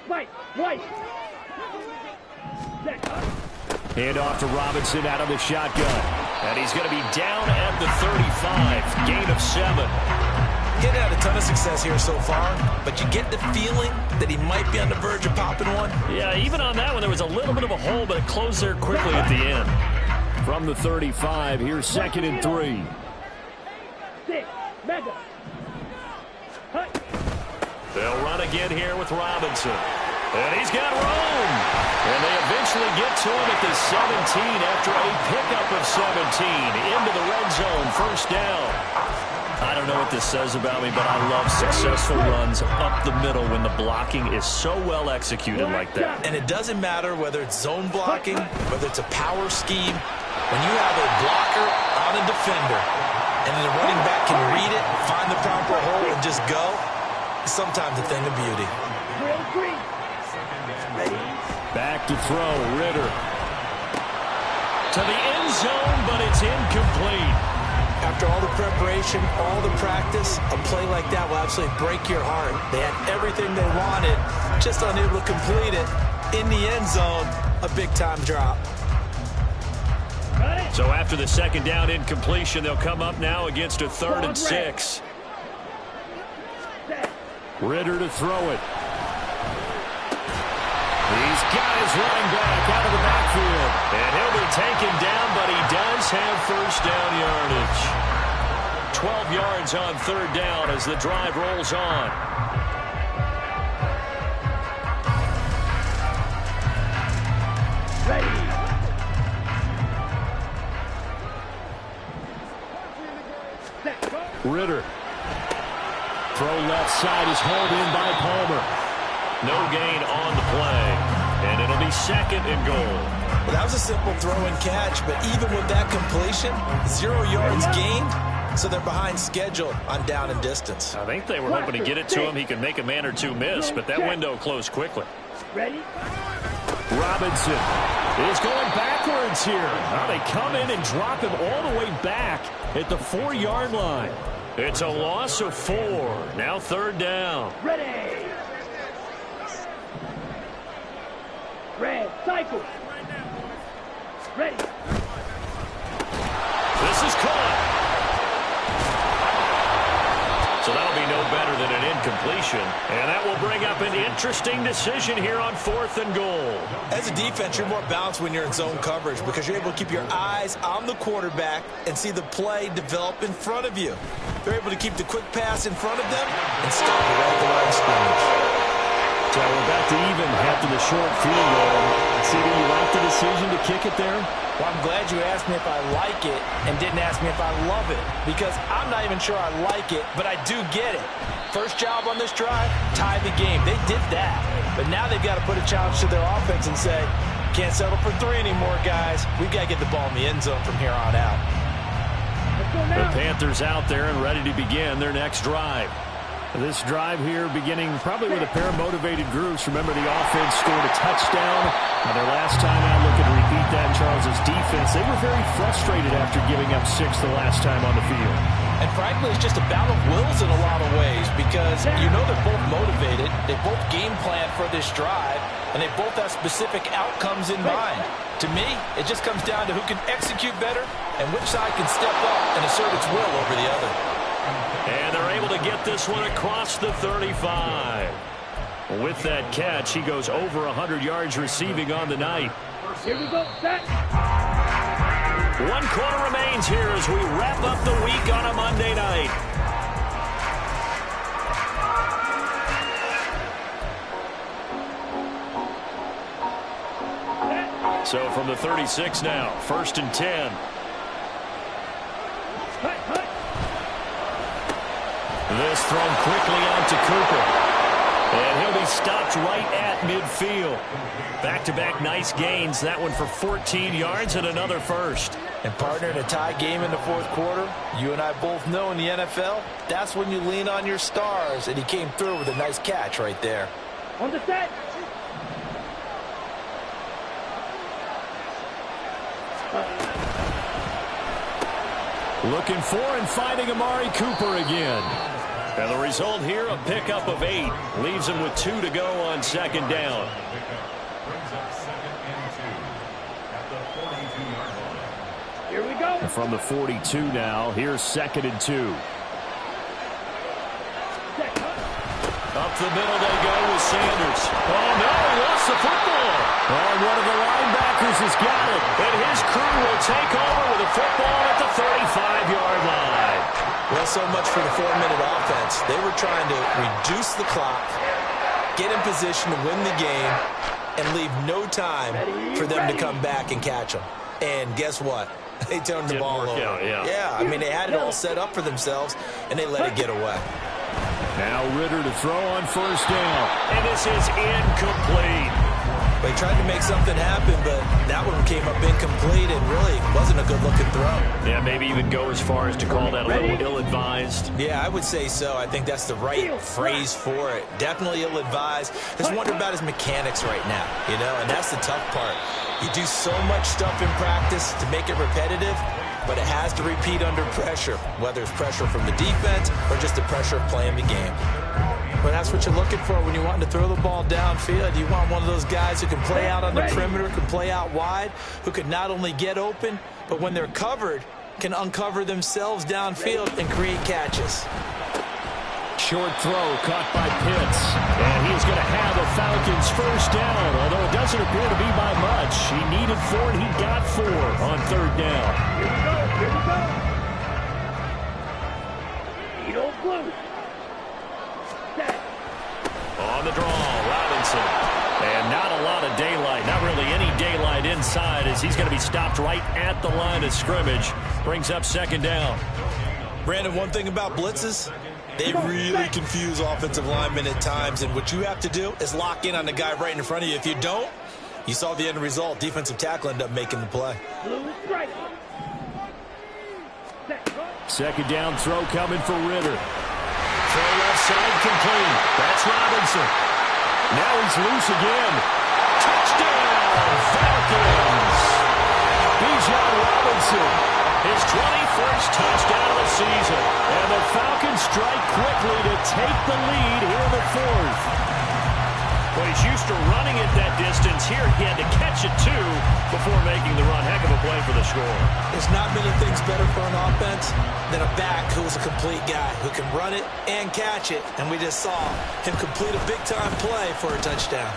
Right, right. Set. Hand off to Robinson out of the shotgun. And he's going to be down at the 35. Gain of 7. Getting had a ton of success here so far, but you get the feeling that he might be on the verge of popping one. Yeah, even on that one, there was a little bit of a hole, but it closed there quickly at the end. From the 35, here's 2nd and 3. They'll run again here with Robinson. And he's got room. And they eventually get to him at the 17 after a pickup of 17 into the red zone. First down. I don't know what this says about me, but I love successful runs up the middle when the blocking is so well executed like that. And it doesn't matter whether it's zone blocking, whether it's a power scheme. When you have a blocker on a defender, and then the running back can read it, find the proper hole, and just go, sometimes a thing of beauty. Back to throw, Ritter. To the end zone, but it's incomplete. After all the preparation, all the practice, a play like that will absolutely break your heart. They had everything they wanted, just unable to complete it. In the end zone, a big-time drop. So after the second down incompletion, they'll come up now against a 3rd and 6. Ritter to throw it. He's got his running back out of the backfield. And he'll be taken down, but he does have first down yardage. 12 yards on 3rd down as the drive rolls on. Ritter. Throw left side is hauled in by Palmer. No gain on the play. And it'll be 2nd and goal. Well, that was a simple throw and catch, but even with that completion, 0 yards gained, so they're behind schedule on down and distance. I think they were hoping to get it to him. He could make a man or two miss, but that window closed quickly. Ready? Robinson is going backwards here. Now they come in and drop him all the way back at the 4-yard line. It's a loss of 4. Now 3rd down. Ready? Red, cycle. Ready. This is caught. So that'll be no better than an incompletion. And that will bring up an interesting decision here on 4th and goal. As a defense, you're more balanced when you're in zone coverage because you're able to keep your eyes on the quarterback and see the play develop in front of you. They're able to keep the quick pass in front of them and stop it at the line of scrimmage. So we're back to even after the short field goal. CD, you like the decision to kick it there? Well, I'm glad you asked me if I like it and didn't ask me if I love it, because I'm not even sure I like it, but I do get it. First job on this drive, tie the game. They did that, but now they've got to put a challenge to their offense and say, can't settle for 3 anymore, guys. We've got to get the ball in the end zone from here on out. The Panthers out there and ready to begin their next drive. This drive here beginning probably with a pair of motivated groups. Remember, the offense scored a touchdown. Their last time out, looking to repeat that in Charles's defense. They were very frustrated after giving up 6 the last time on the field. And frankly, it's just a battle of wills in a lot of ways because you know they're both motivated. They both game plan for this drive, and they both have specific outcomes in mind. To me, it just comes down to who can execute better and which side can step up and assert its will over the other. And they're able to get this one across the 35. With that catch, he goes over 100 yards receiving on the night. Here we go, set. 1 quarter remains here as we wrap up the week on a Monday night. So from the 36 now, 1st and 10. This thrown quickly on to Cooper. And he'll be stopped right at midfield. Back-to-back nice gains. That one for 14 yards and another first. And partner, in a tie game in the 4th quarter, you and I both know in the NFL, that's when you lean on your stars. And he came through with a nice catch right there. On the set. Looking for and finding Amari Cooper again. And the result here, a pickup of 8. Leaves him with 2 to go on 2nd down. Brings up 2nd and 2 at the 42-yard line. Here we go. And from the 42 now, here's 2nd and 2. Up the middle they go with Sanders. Oh, no, he lost the football. And one of the linebackers has got it. And his crew will take over with a football at the 35-yard line. Well, so much for the 4-minute offense. They were trying to reduce the clock, get in position to win the game, and leave no time for them to come back and catch them. And guess what? They turned the ball over. Yeah, I mean, they had it all set up for themselves, and they let it get away. Now Ritter to throw on 1st down. And this is incomplete. They tried to make something happen, but that one came up incomplete and really wasn't a good-looking throw. Yeah, maybe even go as far as to call that a little ill-advised. Yeah, I would say so. I think that's the right phrase for it. Definitely ill-advised. Just wonder about his mechanics right now, you know, and that's the tough part. You do so much stuff in practice to make it repetitive, but it has to repeat under pressure, whether it's pressure from the defense or just the pressure of playing the game. But that's what you're looking for when you want to throw the ball downfield. You want one of those guys who can play out on the perimeter, can play out wide, who can not only get open, but when they're covered, can uncover themselves downfield and create catches. Short throw caught by Pitts. And he is going to have the Falcons 1st down, although it doesn't appear to be by much. He needed 4 and he got 4 on 3rd down. Here we go. Here we go. Edo blue. Set. On the draw, Robinson. And not a lot of daylight, not really any daylight inside as he's going to be stopped right at the line of scrimmage. Brings up 2nd down. Brandon, one thing about blitzes, they really confuse offensive linemen at times, and what you have to do is lock in on the guy right in front of you. If you don't, you saw the end result. Defensive tackle ended up making the play. Blue strike. 2nd down throw coming for Ritter. Throw left side complete. That's Robinson. Now he's loose again. Touchdown, Falcons. Bijan Robinson. His 21st touchdown of the season. And the Falcons strike quickly to take the lead here in the 4th. Well, he's used to running it that distance. Here he had to catch it, too, before making the run. Heck of a play for the score. There's not many things better for an offense than a back who's a complete guy, who can run it and catch it. And we just saw him complete a big-time play for a touchdown.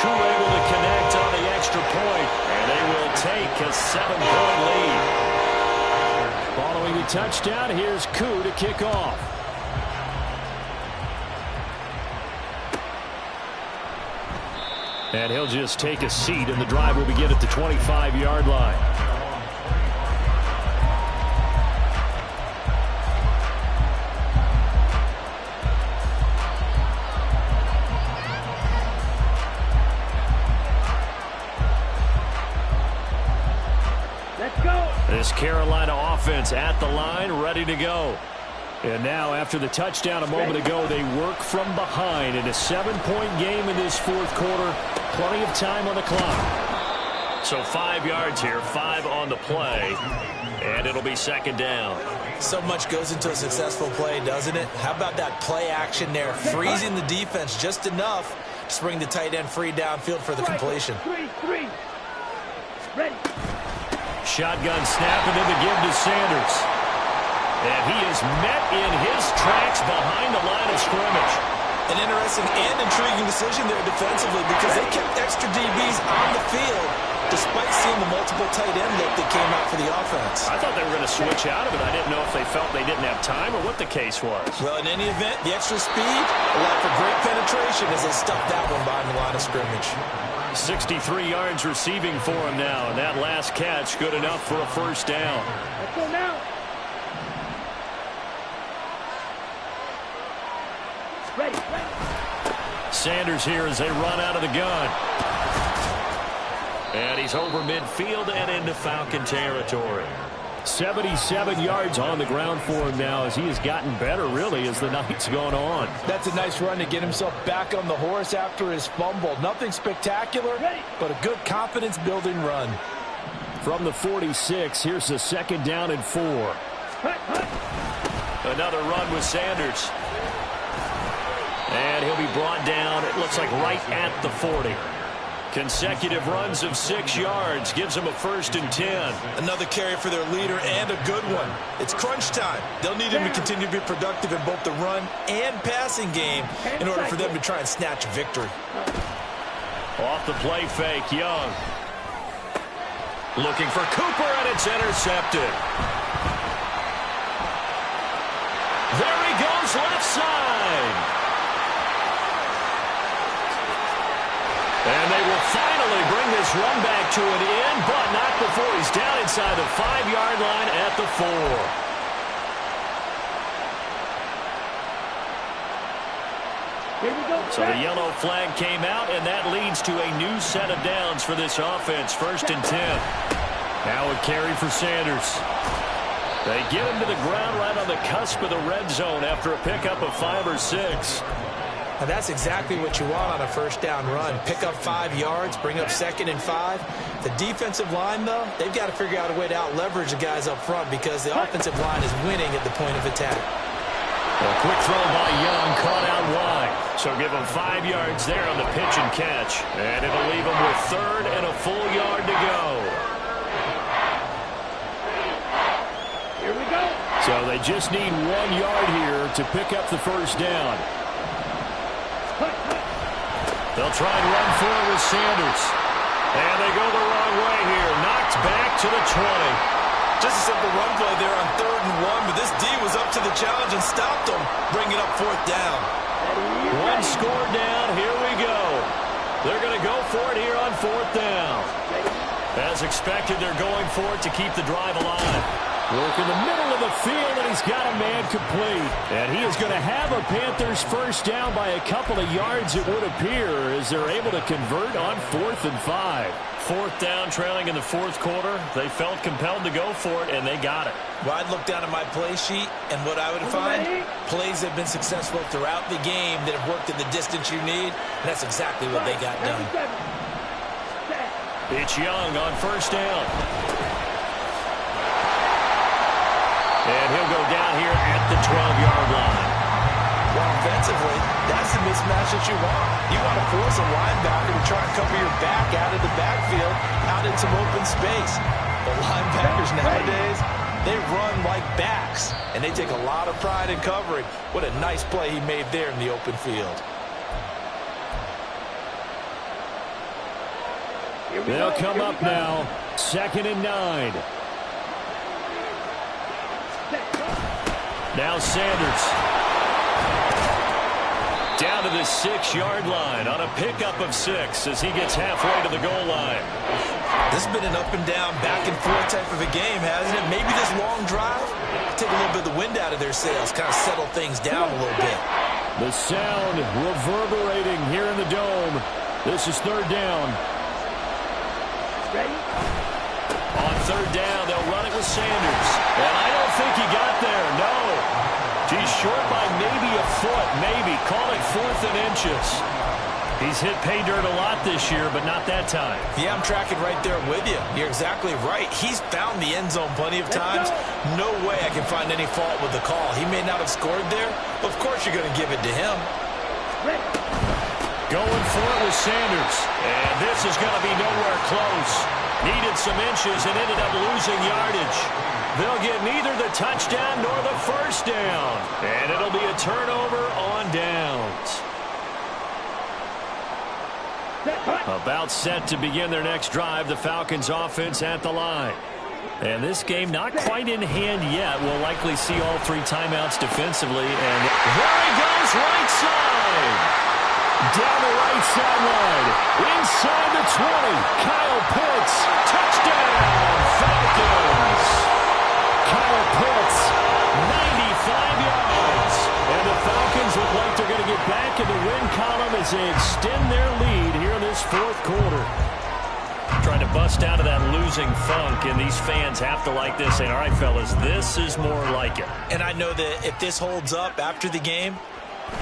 Koo able to connect on the extra point, and they will take a 7-point lead. Following the touchdown, here's Koo to kick off. And he'll just take a seat, and the drive will begin at the 25-yard line. Let's go. This Carolina offense at the line, ready to go. And now, after the touchdown a moment ago, they work from behind in a 7-point game in this 4th quarter. Plenty of time on the clock. So 5 yards here, 5 on the play, and it'll be 2nd down. So much goes into a successful play, doesn't it? How about that play action there, freezing the defense just enough to bring the tight end free downfield for the completion. 3-3. Ready. Shotgun snap, and then the give to Sanders. And he is met in his tracks behind the line of scrimmage. An interesting and intriguing decision there defensively because they kept extra DBs on the field despite seeing the multiple tight end look that came out for the offense. I thought they were going to switch out of it. I didn't know if they felt they didn't have time or what the case was. Well, in any event, the extra speed allowed for great penetration as they stuffed that one behind the line of scrimmage. 63 yards receiving for him now, and that last catch good enough for a 1st down. Let's go now. Ready. Sanders here as they run out of the gun. And he's over midfield and into Falcon territory. 77 yards on the ground for him now as he has gotten better, really, as the night's gone on. That's a nice run to get himself back on the horse after his fumble. Nothing spectacular, but a good confidence-building run. From the 46, here's the 2nd down and 4. Another run with Sanders. And he'll be brought down, it looks like right at the 40. Consecutive runs of 6 yards gives them a 1st and 10. Another carry for their leader and a good one. It's crunch time. They'll need him to continue to be productive in both the run and passing game in order for them to try and snatch a victory. Off the play fake, Young. Looking for Cooper, and it's intercepted. There he goes, left side. And they will finally bring this run back to an end, but not before he's down inside the 5-yard line at the 4. Here we go. So the yellow flag came out, and that leads to a new set of downs for this offense. 1st and 10. Now a carry for Sanders. They get him to the ground right on the cusp of the red zone after a pickup of 5 or 6. And that's exactly what you want on a 1st down run. Pick up 5 yards, bring up 2nd and 5. The defensive line, though, they've got to figure out a way to out-leverage the guys up front because the offensive line is winning at the point of attack. A quick throw by Young, caught out wide. So give him 5 yards there on the pitch and catch. And it'll leave him with 3rd and a full yard to go. Here we go. So they just need 1 yard here to pick up the 1st down. They'll try and run forward with Sanders. And they go the wrong way here. Knocked back to the 20. Just a simple run play there on 3rd and 1, but this D was up to the challenge and stopped them, bringing up 4th down. 1 score down. Here we go. They're going to go for it here on 4th down. As expected, they're going for it to keep the drive alive. Work in the middle of the field, and he's got a man complete. And he is going to have a Panthers 1st down by a couple of yards, it would appear, as they're able to convert on 4th and 5. 4th down, trailing in the 4th quarter. They felt compelled to go for it, and they got it. Well, I'd look down at my play sheet, and what I would find, plays that have been successful throughout the game that have worked at the distance you need, and that's exactly what they got done. It's Young on 1st down. And he'll go down here at the 12-yard line. Well, offensively, that's the mismatch that you want. You want to force a linebacker to try and cover your back out of the backfield, out in some open space. The linebackers nowadays, they run like backs, and they take a lot of pride in covering. What a nice play he made there in the open field. They'll come up now, 2nd and 9. Now Sanders. Down to the 6-yard line on a pickup of 6 as he gets halfway to the goal line. This has been an up-and-down, back-and-forth type of a game, hasn't it? Maybe this long drive, take a little bit of the wind out of their sails, kind of settle things down a little bit. The sound reverberating here in the dome. This is 3rd down. Ready? On 3rd down, they'll run it with Sanders. And I don't think he got there, no. He's short by maybe a foot, maybe. Call it 4th and inches. He's hit pay dirt a lot this year, but not that time. Yeah, I'm tracking right there with you. You're exactly right. He's found the end zone plenty of times. No way I can find any fault with the call. He may not have scored there, but of course you're going to give it to him. Going for it with Sanders. And this is going to be nowhere close. Needed some inches and ended up losing yardage. They'll get neither the touchdown nor the 1st down. And it'll be a turnover on downs. About set to begin their next drive, the Falcons offense at the line. And this game not quite in hand yet. We'll likely see all 3 timeouts defensively. And there he goes, right side. Down the right sideline. Inside the 20. Kyle Pitts. Touchdown, Falcons. Kyle Pitts, 95 yards. And the Falcons look like they're going to get back in the win column as they extend their lead here in this 4th quarter. Trying to bust out of that losing funk, and these fans have to like this. And all right, fellas, this is more like it. And I know that if this holds up after the game,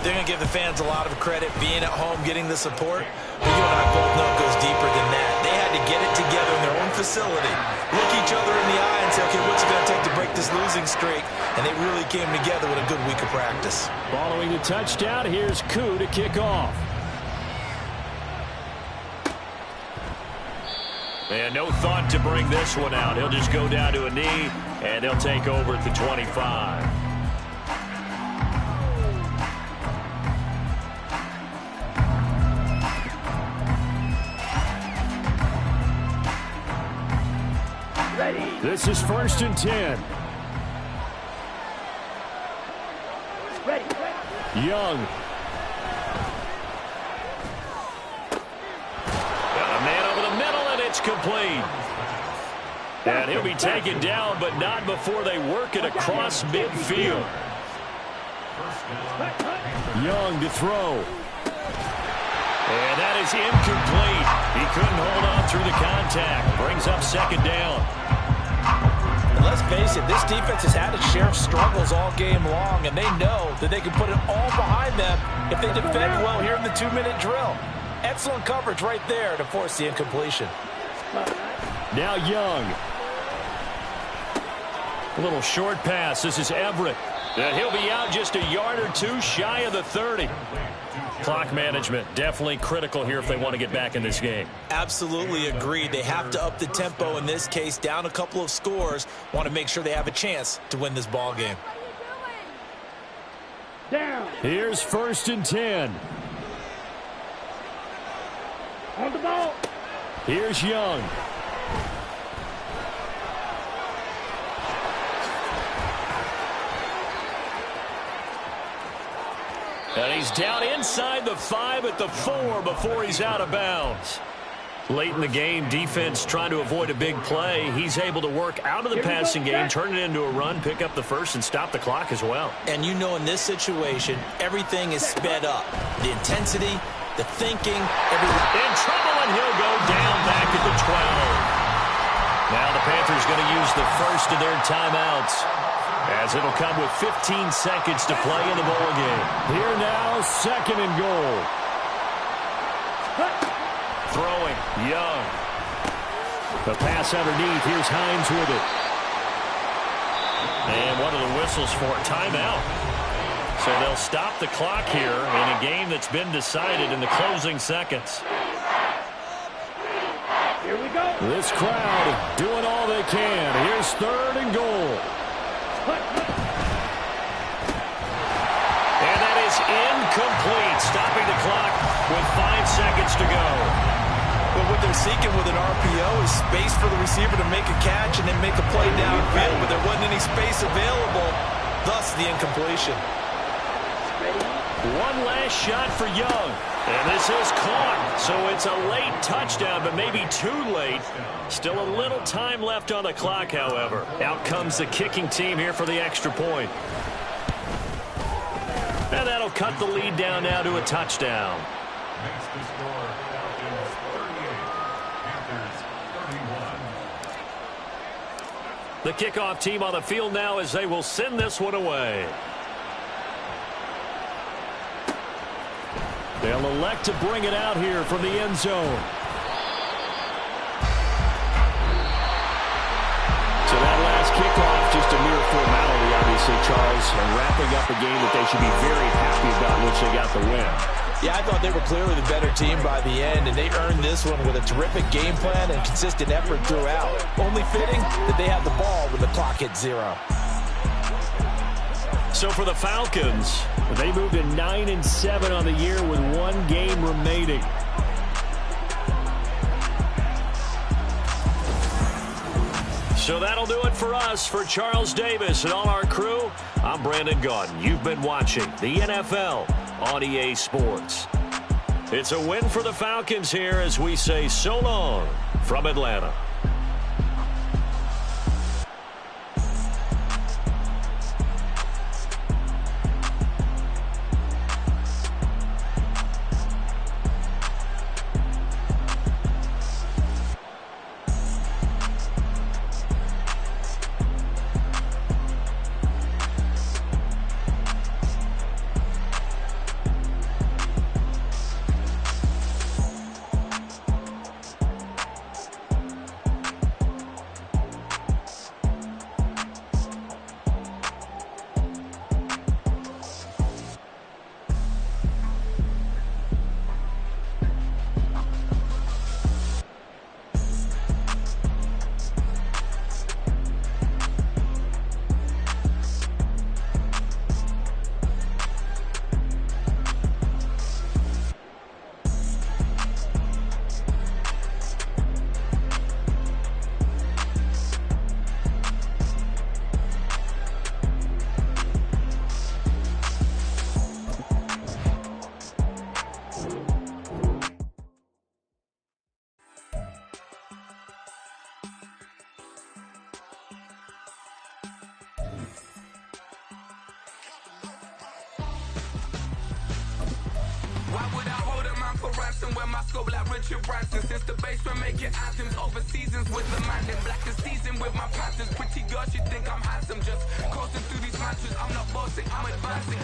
they're going to give the fans a lot of credit being at home, getting the support. But you and I both know it goes deeper than that. They had to get it together in their own facility, look each other in the eye and say, okay, what's it going to take to break this losing streak? And they really came together with a good week of practice. Following the touchdown, here's Koo to kick off. And no thought to bring this one out. He'll just go down to a knee, and they'll take over at the 25. This is 1st and 10. Young. Got a man over the middle, and it's complete. And he'll be taken down, but not before they work it across midfield. Young to throw. And that is incomplete. He couldn't hold on through the contact. Brings up 2nd down. And let's face it, this defense has had its share of struggles all game long, and they know that they can put it all behind them if they defend well here in the 2-minute drill. Excellent coverage right there to force the incompletion. Now Young. A little short pass. This is Everett. And he'll be out just a yard or two shy of the 30. Clock management definitely critical here if they want to get back in this game. Absolutely agreed. They have to up the tempo in this case, down a couple of scores. Want to make sure they have a chance to win this ball game. Down. Here's 1st and 10. On the ball. Here's Young. And he's down inside the 5 at the 4 before he's out of bounds. Late in the game, defense trying to avoid a big play. He's able to work out of the passing game, turn it into a run, pick up the first, and stop the clock as well. And you know in this situation, everything is sped up. The intensity, the thinking, everything. In trouble, and he'll go down back at the 12. Now the Panthers going to use the first of their timeouts, as it'll come with 15 seconds to play in the ball game. Here now, 2nd and goal. Throwing, Young. The pass underneath. Here's Hines with it. And one of the whistles for a timeout. So they'll stop the clock here in a game that's been decided in the closing seconds. Here we go. This crowd doing all they can. Here's 3rd and goal. And that is incomplete, stopping the clock with 5 seconds to go. But what they're seeking with an RPO is space for the receiver to make a catch and then make a play downfield, but there wasn't any space available, thus the incompletion. One last shot for Young, and this is caught. So it's a late touchdown, but maybe too late. Still a little time left on the clock, however. Out comes the kicking team here for the extra point. And that'll cut the lead down now to a touchdown. Makes the score Falcons 38, Panthers 31. The kickoff team on the field now as they will send this one away. They'll elect to bring it out here from the end zone. So that last kickoff, just a mere formality, obviously, Charles, and wrapping up a game that they should be very happy about, which they got the win. Yeah, I thought they were clearly the better team by the end, and they earned this one with a terrific game plan and consistent effort throughout. Only fitting that they had the ball when the clock hit 0. So for the Falcons, they moved to 9-7 on the year with 1 game remaining. So that'll do it for us. For Charles Davis and all our crew, I'm Brandon Gaudin. You've been watching the NFL on EA Sports. It's a win for the Falcons here as we say so long from Atlanta. dancing with my scope like Richard Branson. Since the basement making anthems over seasons with the man. Then black the season with my patterns. Pretty girl, she think I'm handsome. Just coasting through these matches. I'm not bossing, I'm advancing.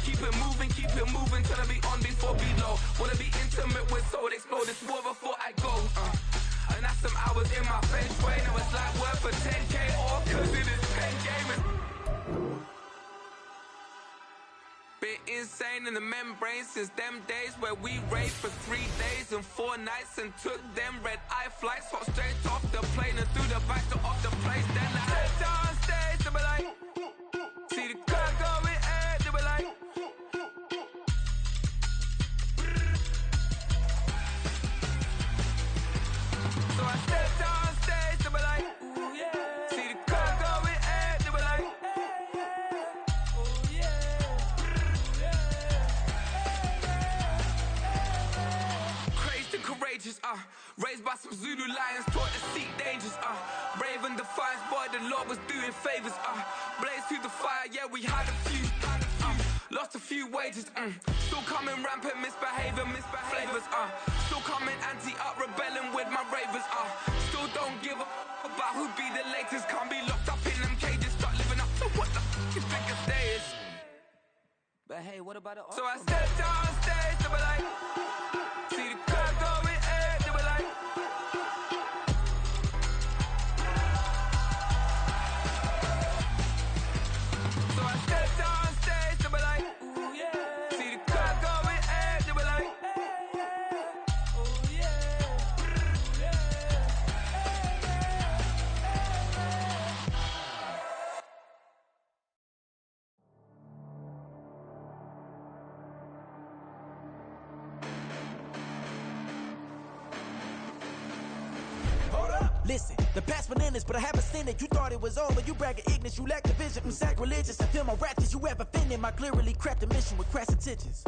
Keep it moving till I be on before below. Wanna be intimate with soul, explode this war before I go. And that's some hours in my feng shui. Now it's like work for 10K all cause it is 10 gaming. Been insane in the membrane since them days where we raved for 3 days and 4 nights and took them red-eye flights. Hot straight off the plane and through the back door of the place. Then I stepped on stage, they were like, see the crowd going air, they were like, so I stepped on stage, they were like, ooh yeah. See the crowd going air, they were like, ooh yeah. Crazed and courageous, raised by some Zulu lions, taught to seek dangers, brave and defiant, boy, the Lord was doing favors, blaze through the fire, yeah, we had a few, lost a few wages, still coming rampant, misbehaving, flavors, still coming anti-up, rebelling with my ravers, still don't give a about who be the latest, can't be locked up in them cages, start living up to what the you think a day is. But hey, what about it? So I stepped on stage, they were like, see the crowd going air, they were like, so I stepped on stage, they were like, ooh yeah. See the crowd going air, they were like, ooh yeah. Listen, the past bananas, but I haven't seen it. You thought it was over, you bragging ignorance, you lack the vision. I'm sacrilegious, I feel my wrath as you ever offended. My clearly crafted mission with crass intentions.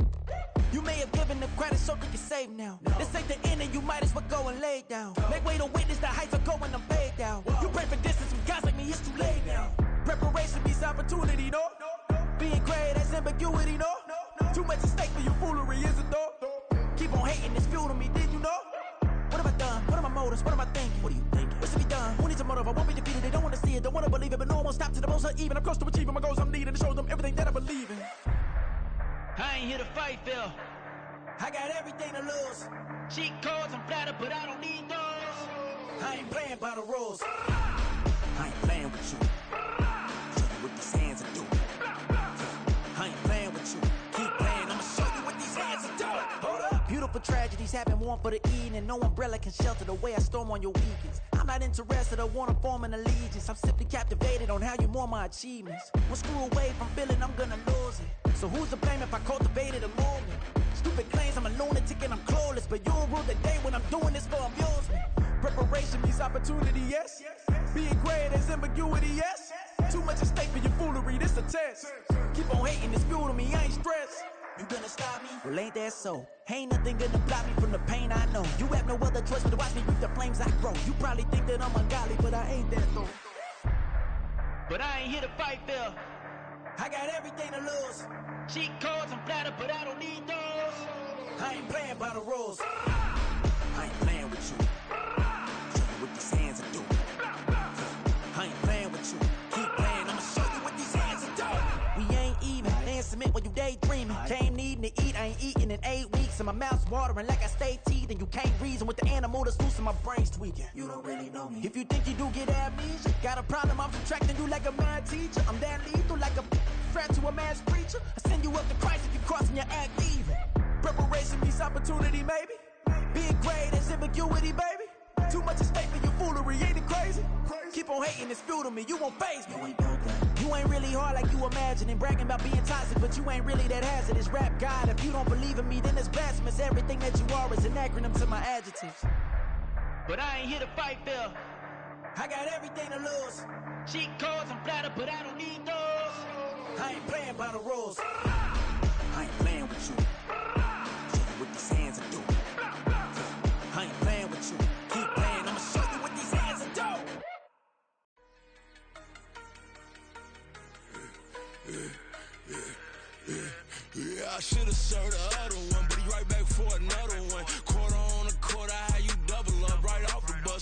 You may have given them credit so they can save now. This ain't the end and you might as well go and lay down. Make way to witness the heights are going, I'm paid down. You pray for distance from guys like me, it's too late now. Preparation means opportunity, no? Being great, that's ambiguity, no? Too much at stake for your foolery, is it though? Keep on hating, it's fuel to me, did you know? What have I done? What are my motives? What am I thinking? What are you thinking? What's to be done? Who needs a motive? I won't be defeated. They don't want to see it, don't want to believe it, but no one will stop to the most even. I'm close to achieving my goals. I'm needing to show them everything that I believe in. I ain't here to fight, Phil. I got everything to lose. Cheat codes, I'm flattered, but I don't need those. I ain't playing by the rules. I ain't playing with you. Show you what these hands are doing. I ain't playing with you. Keep playing, I'ma show you what these hands are doing. Hold up. Beautiful tragedies happen, one for the eating, and no umbrella can shelter the way I storm on your weekends. I'm not interested, I wanna form an allegiance. I'm simply captivated on how you mourn my achievements. One screw away from feeling I'm gonna lose it. So who's to blame if I cultivated a movement? Stupid claims I'm a lunatic and I'm clueless, but you'll rule the day when I'm doing this for amusement. Preparation means opportunity, yes. Being great as ambiguity, yes. Too much at stake for your foolery, this a test. Keep on hating, it's fuel to me, I ain't stressed. You gonna stop me? Well, ain't that so? Ain't nothing gonna block me from the pain I know. You have no other choice but to watch me reap the flames I grow. You probably think that I'm ungodly, but I ain't that though. But I ain't here to fight, Phil. I got everything to lose. Cheat codes, I'm flattered, but I don't need those. I ain't playing by the rules. I ain't playing with you. Show you what these hands are doing. I ain't playing with you. Keep playing, I'ma show you what these hands are doing. We ain't even. They ain't submit when you daydreaming. Came needing to eat, I ain't eating in 8 weeks. And my mouth's watering like I stay teeth. And you can't reason with the animal that's loose and my brain's tweaking. You don't really know me. If you think you do get amnesia, got a problem, I'm subtracting you like a mad teacher. I'm that lethal like a threat to a mass preacher. I send you up to Christ if you crossing your act even. Preparation means opportunity, maybe. Being great is ambiguity, baby. Too much at stake for your foolery, ain't it crazy? Keep on hating, it's fuel to me, you won't faze me. You ain't really hard like you imagining. Bragging about being toxic, but you ain't really that hazardous. Rap God, if you don't believe in me, then it's blasphemous. Everything that you are is an acronym to my adjectives. But I ain't here to fight, Phil. I got everything to lose. Cheat codes, I'm flattered, but I don't need those. I ain't playing by the rules. I ain't playing with you. Show you what these hands are doing. I ain't playing with you. Keep playing, I'ma show you what these hands are doing. Yeah, I should've served the other one, but he right back for another one.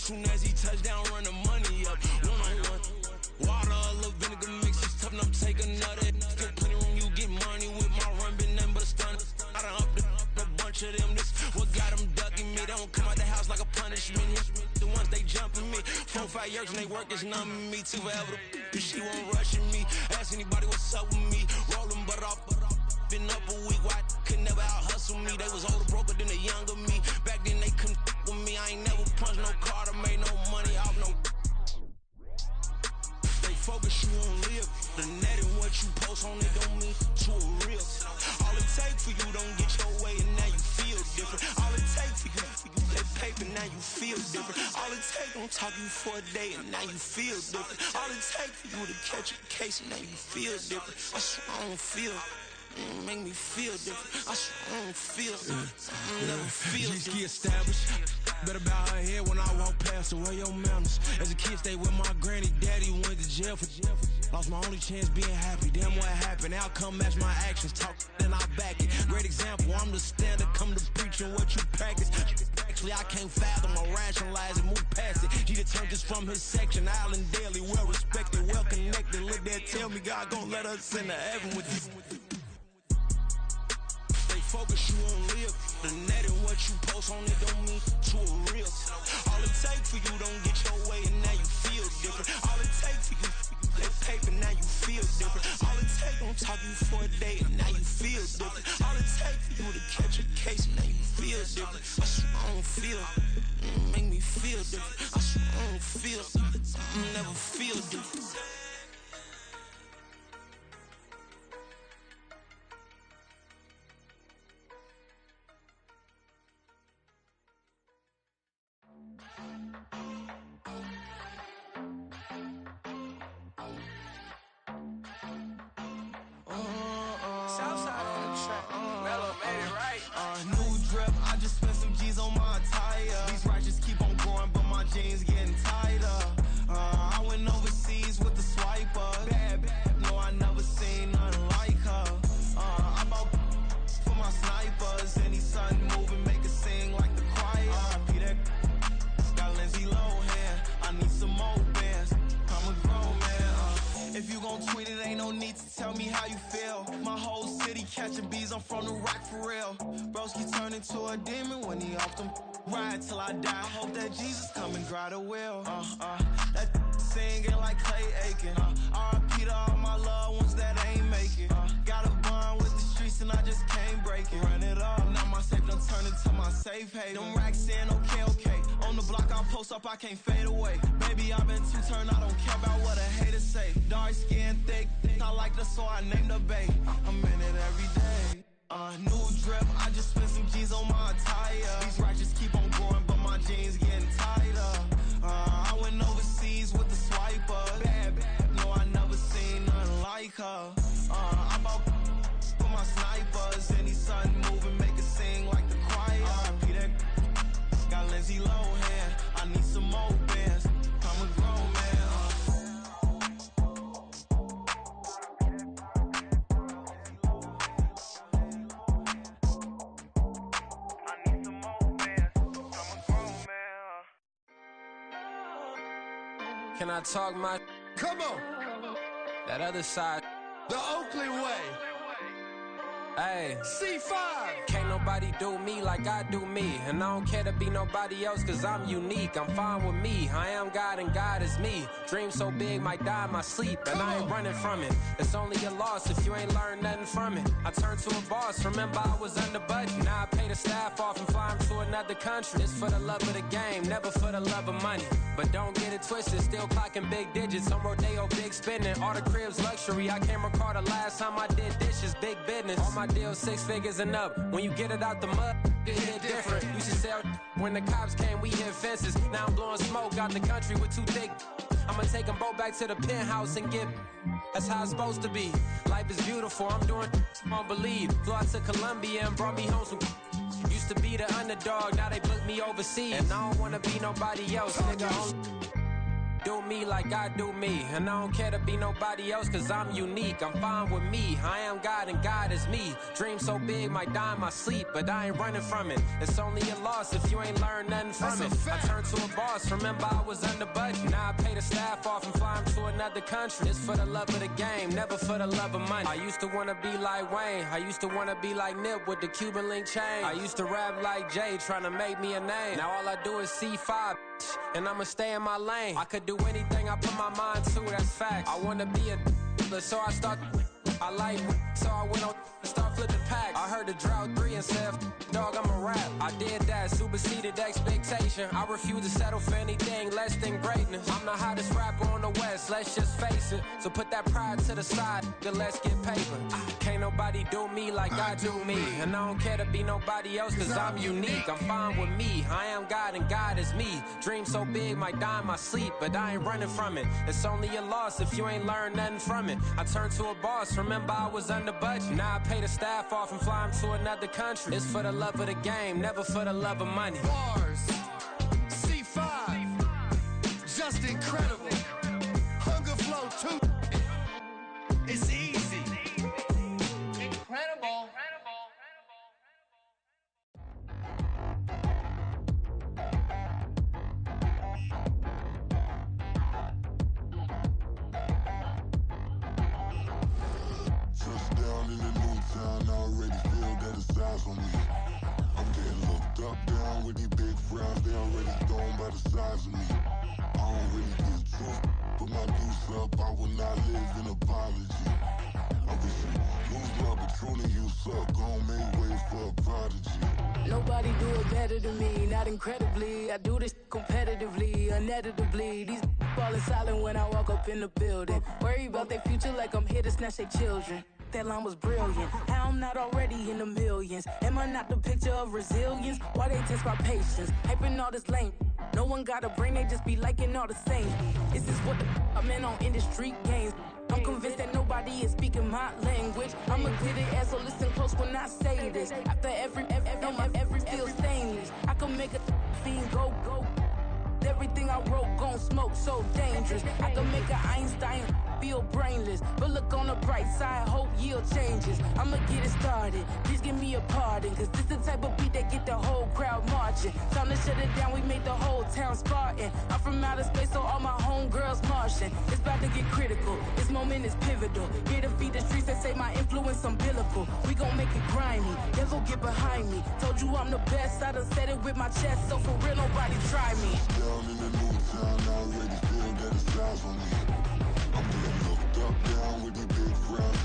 Soon as he touch down, run the money up. One-on-one. Water, a little vinegar mix, it's tough enough to take another. Still plenty room, you get money with my run, been nothing but a stun. I done up a bunch of them, this what got them ducking me. They don't come out the house like a punishment. The ones they jumping me. 4 or 5 years and they work is numbing me. Too forever, she won't rushing me. Ask anybody what's up with me. Rolling butt off, been up a week. Why could never out hustle me? They was older, broker than the younger me. Back then they couldn't with me. I ain't never punched no card or made no money off no. Focus, you won't live. The net and what you post on it don't mean to a real. All it takes for you don't get your way and now you feel different. All it takes for you get paper, now you feel different. All it takes don't talk you for a day and now you feel different. All it takes for you to catch a case and now you feel different. I swear I don't feel. Make me feel different. I swear I don't feel. I never feel different. G-ski established. Better bow her head when I walk past her. Where your manners? As a kid, stayed with my granny. Daddy went to jail for jail. Lost my only chance being happy. Damn, what happened? Outcome match my actions. Talk, then I back it. Great example. I'm the standard. Come to preaching what you practice. Actually, I can't fathom or rationalize it. Move past it. She turned this from his section. Island daily, well respected, well connected. Look there, tell me God gon' let us into heaven with you. Focus, you won't live. The net and what you post on it don't mean to a real. All it takes for you don't get your way and now you feel different. All it takes for you get paper, now you feel different. All it takes don't talk you for a day and now you feel different. All it takes for you to catch a case and now you feel different. I swear I don't feel. Make me feel different. I swear I don't feel. I never feel different. New drip, I just spent some G's on my attire. These righteous keep on growing, but my jeans getting tighter. I went overseas with the swiper. Bad, no, I never seen nothing like her. I bought for my snipers. Any son moving, make it sing like the choir. Peter got Lindsay Lohan. I need some more bands. I'm a grown man. If you gon' tweet it, ain't no need to tell me how you feel. My whole city catching bees, I'm from the rock for real. Broski turn into a demon when he off them. Ride till I die. I hope that Jesus come and grab the wheel. That singing like Clay Aiken. R.I.P. to all my loved ones that ain't make it. Got a bond with the streets and I just can't break it. Run it up, now my safe done turned into my safe haven. Them racks in, okay. On the block I'll post up, I can't fade away. Baby, I've been too turned, I don't care about what a hater say. Dark skin, thick, I like the so I named the bae. I'm in it every day. New drip, I just spent some G's on my attire. These righteous keep on growing, but my jeans getting tighter. I went overseas with the swiper. Bad, no, I never seen nothing like her. I bought for my snipers. Any son moving, make it sing like the choir. Peter got Lindsay Lohan. I need some more bands. I'm a grown man. Can I talk my? Come on. That other side. The Oakley way. Hey. C5. Can't nobody do me like I do me. And I don't care to be nobody else cause I'm unique. I'm fine with me. I am God and God is me. Dream so big might die in my sleep. And I ain't running from it. It's only a loss if you ain't learned nothing from it. I turned to a boss. Remember I was under budget. Now I pay the staff off and fly them to another country. It's for the love of the game, never for the love of money. But don't get it twisted, still clocking big digits. On Rodeo, big spending, all the cribs luxury. I can't recall the last time I did dishes, big business. All my deals 6 figures and up. When you get it out the mud, it hit different. Used to sell when the cops came, we hit fences. Now I'm blowing smoke out the country with too thick. I'ma take them both back to the penthouse and get. That's how it's supposed to be. Life is beautiful, I'm doing won't believe. Flew out to Colombia and brought me home some. Used to be the underdog, now they book me overseas. And I don't wanna be nobody else, nigga. do me like I do me. And I don't care to be nobody else, cause I'm unique. I'm fine with me. I am God and God is me. Dream so big, might die in my sleep, but I ain't running from it. It's only a loss if you ain't learned nothing from it. I turned to a boss, remember I was under budget. Now I pay the staff off and fly them to another country. It's for the love of the game, never for the love of money. I used to wanna be like Wayne. I used to wanna be like Nip with the Cuban link chain. I used to rap like Jay, trying to make me a name. Now all I do is C5, and I'ma stay in my lane. I could do anything I put my mind to, that's fact. I wanna be a so I start. I like, so I went on and start flipping packs. I heard the drought 3 and said, dog, I'm a rap. I did that, superseded expectation. I refuse to settle for anything less than greatness. I'm the hottest rapper on the West, let's just face it. So put that pride to the side, then let's get paper. Can't nobody do me like I do me. And I don't care to be nobody else, cause I'm unique. I'm fine with me, I am God and God is me. Dream so big, might die in my sleep, but I ain't running from it. It's only a loss if you ain't learned nothing from it. I turned to a boss, remember I was under budget. Now I pay the staff off and fly them to another country. It's for the love of the game, never for the love of money. Bars, C5, just incredible. Hunger flow too. It's easy. Incredible. Touchdown in the new town, I already feel that it's eyes on me. I'm getting looked up, down with these big frowns, they already thrown by the size of me. I don't really get truth, put my deuce up, I will not live in apology. I wish you lose love, but truly you suck, gon' make way for a prodigy. Nobody do it better than me, not incredibly. I do this competitively, uneditably. These falling silent when I walk up in the building. Worry about their future like I'm here to snatch their children. That line was brilliant. How I'm not already in the millions? Am I not the picture of resilience? Why they test my patience? Hyping all this lame. No one got a brain, they just be liking all the same. This is what the I'm in on industry games. I'm convinced that nobody is speaking my language. I'm a good ass, so listen close when I say this. After every feel stainless. I can make a fiend go. Everything I wrote gon' smoke, so dangerous. I can make an Einstein feel brainless. But look on the bright side, hope yield changes. I'ma get it started, please give me a pardon. Cause this the type of beat that get the whole crowd marching. Time to shut it down, we made the whole town Spartan. I'm from outer space, so all my homegirls Martian. It's about to get critical, this moment is pivotal. Here to feed the streets that say my influence umbilical. We gon' make it grimy, devil get behind me. Told you I'm the best, I done said it with my chest. So for real, nobody try me. Down in the new town, I already feel that it's eyes on me. I'm getting looked up, down with these big frowns,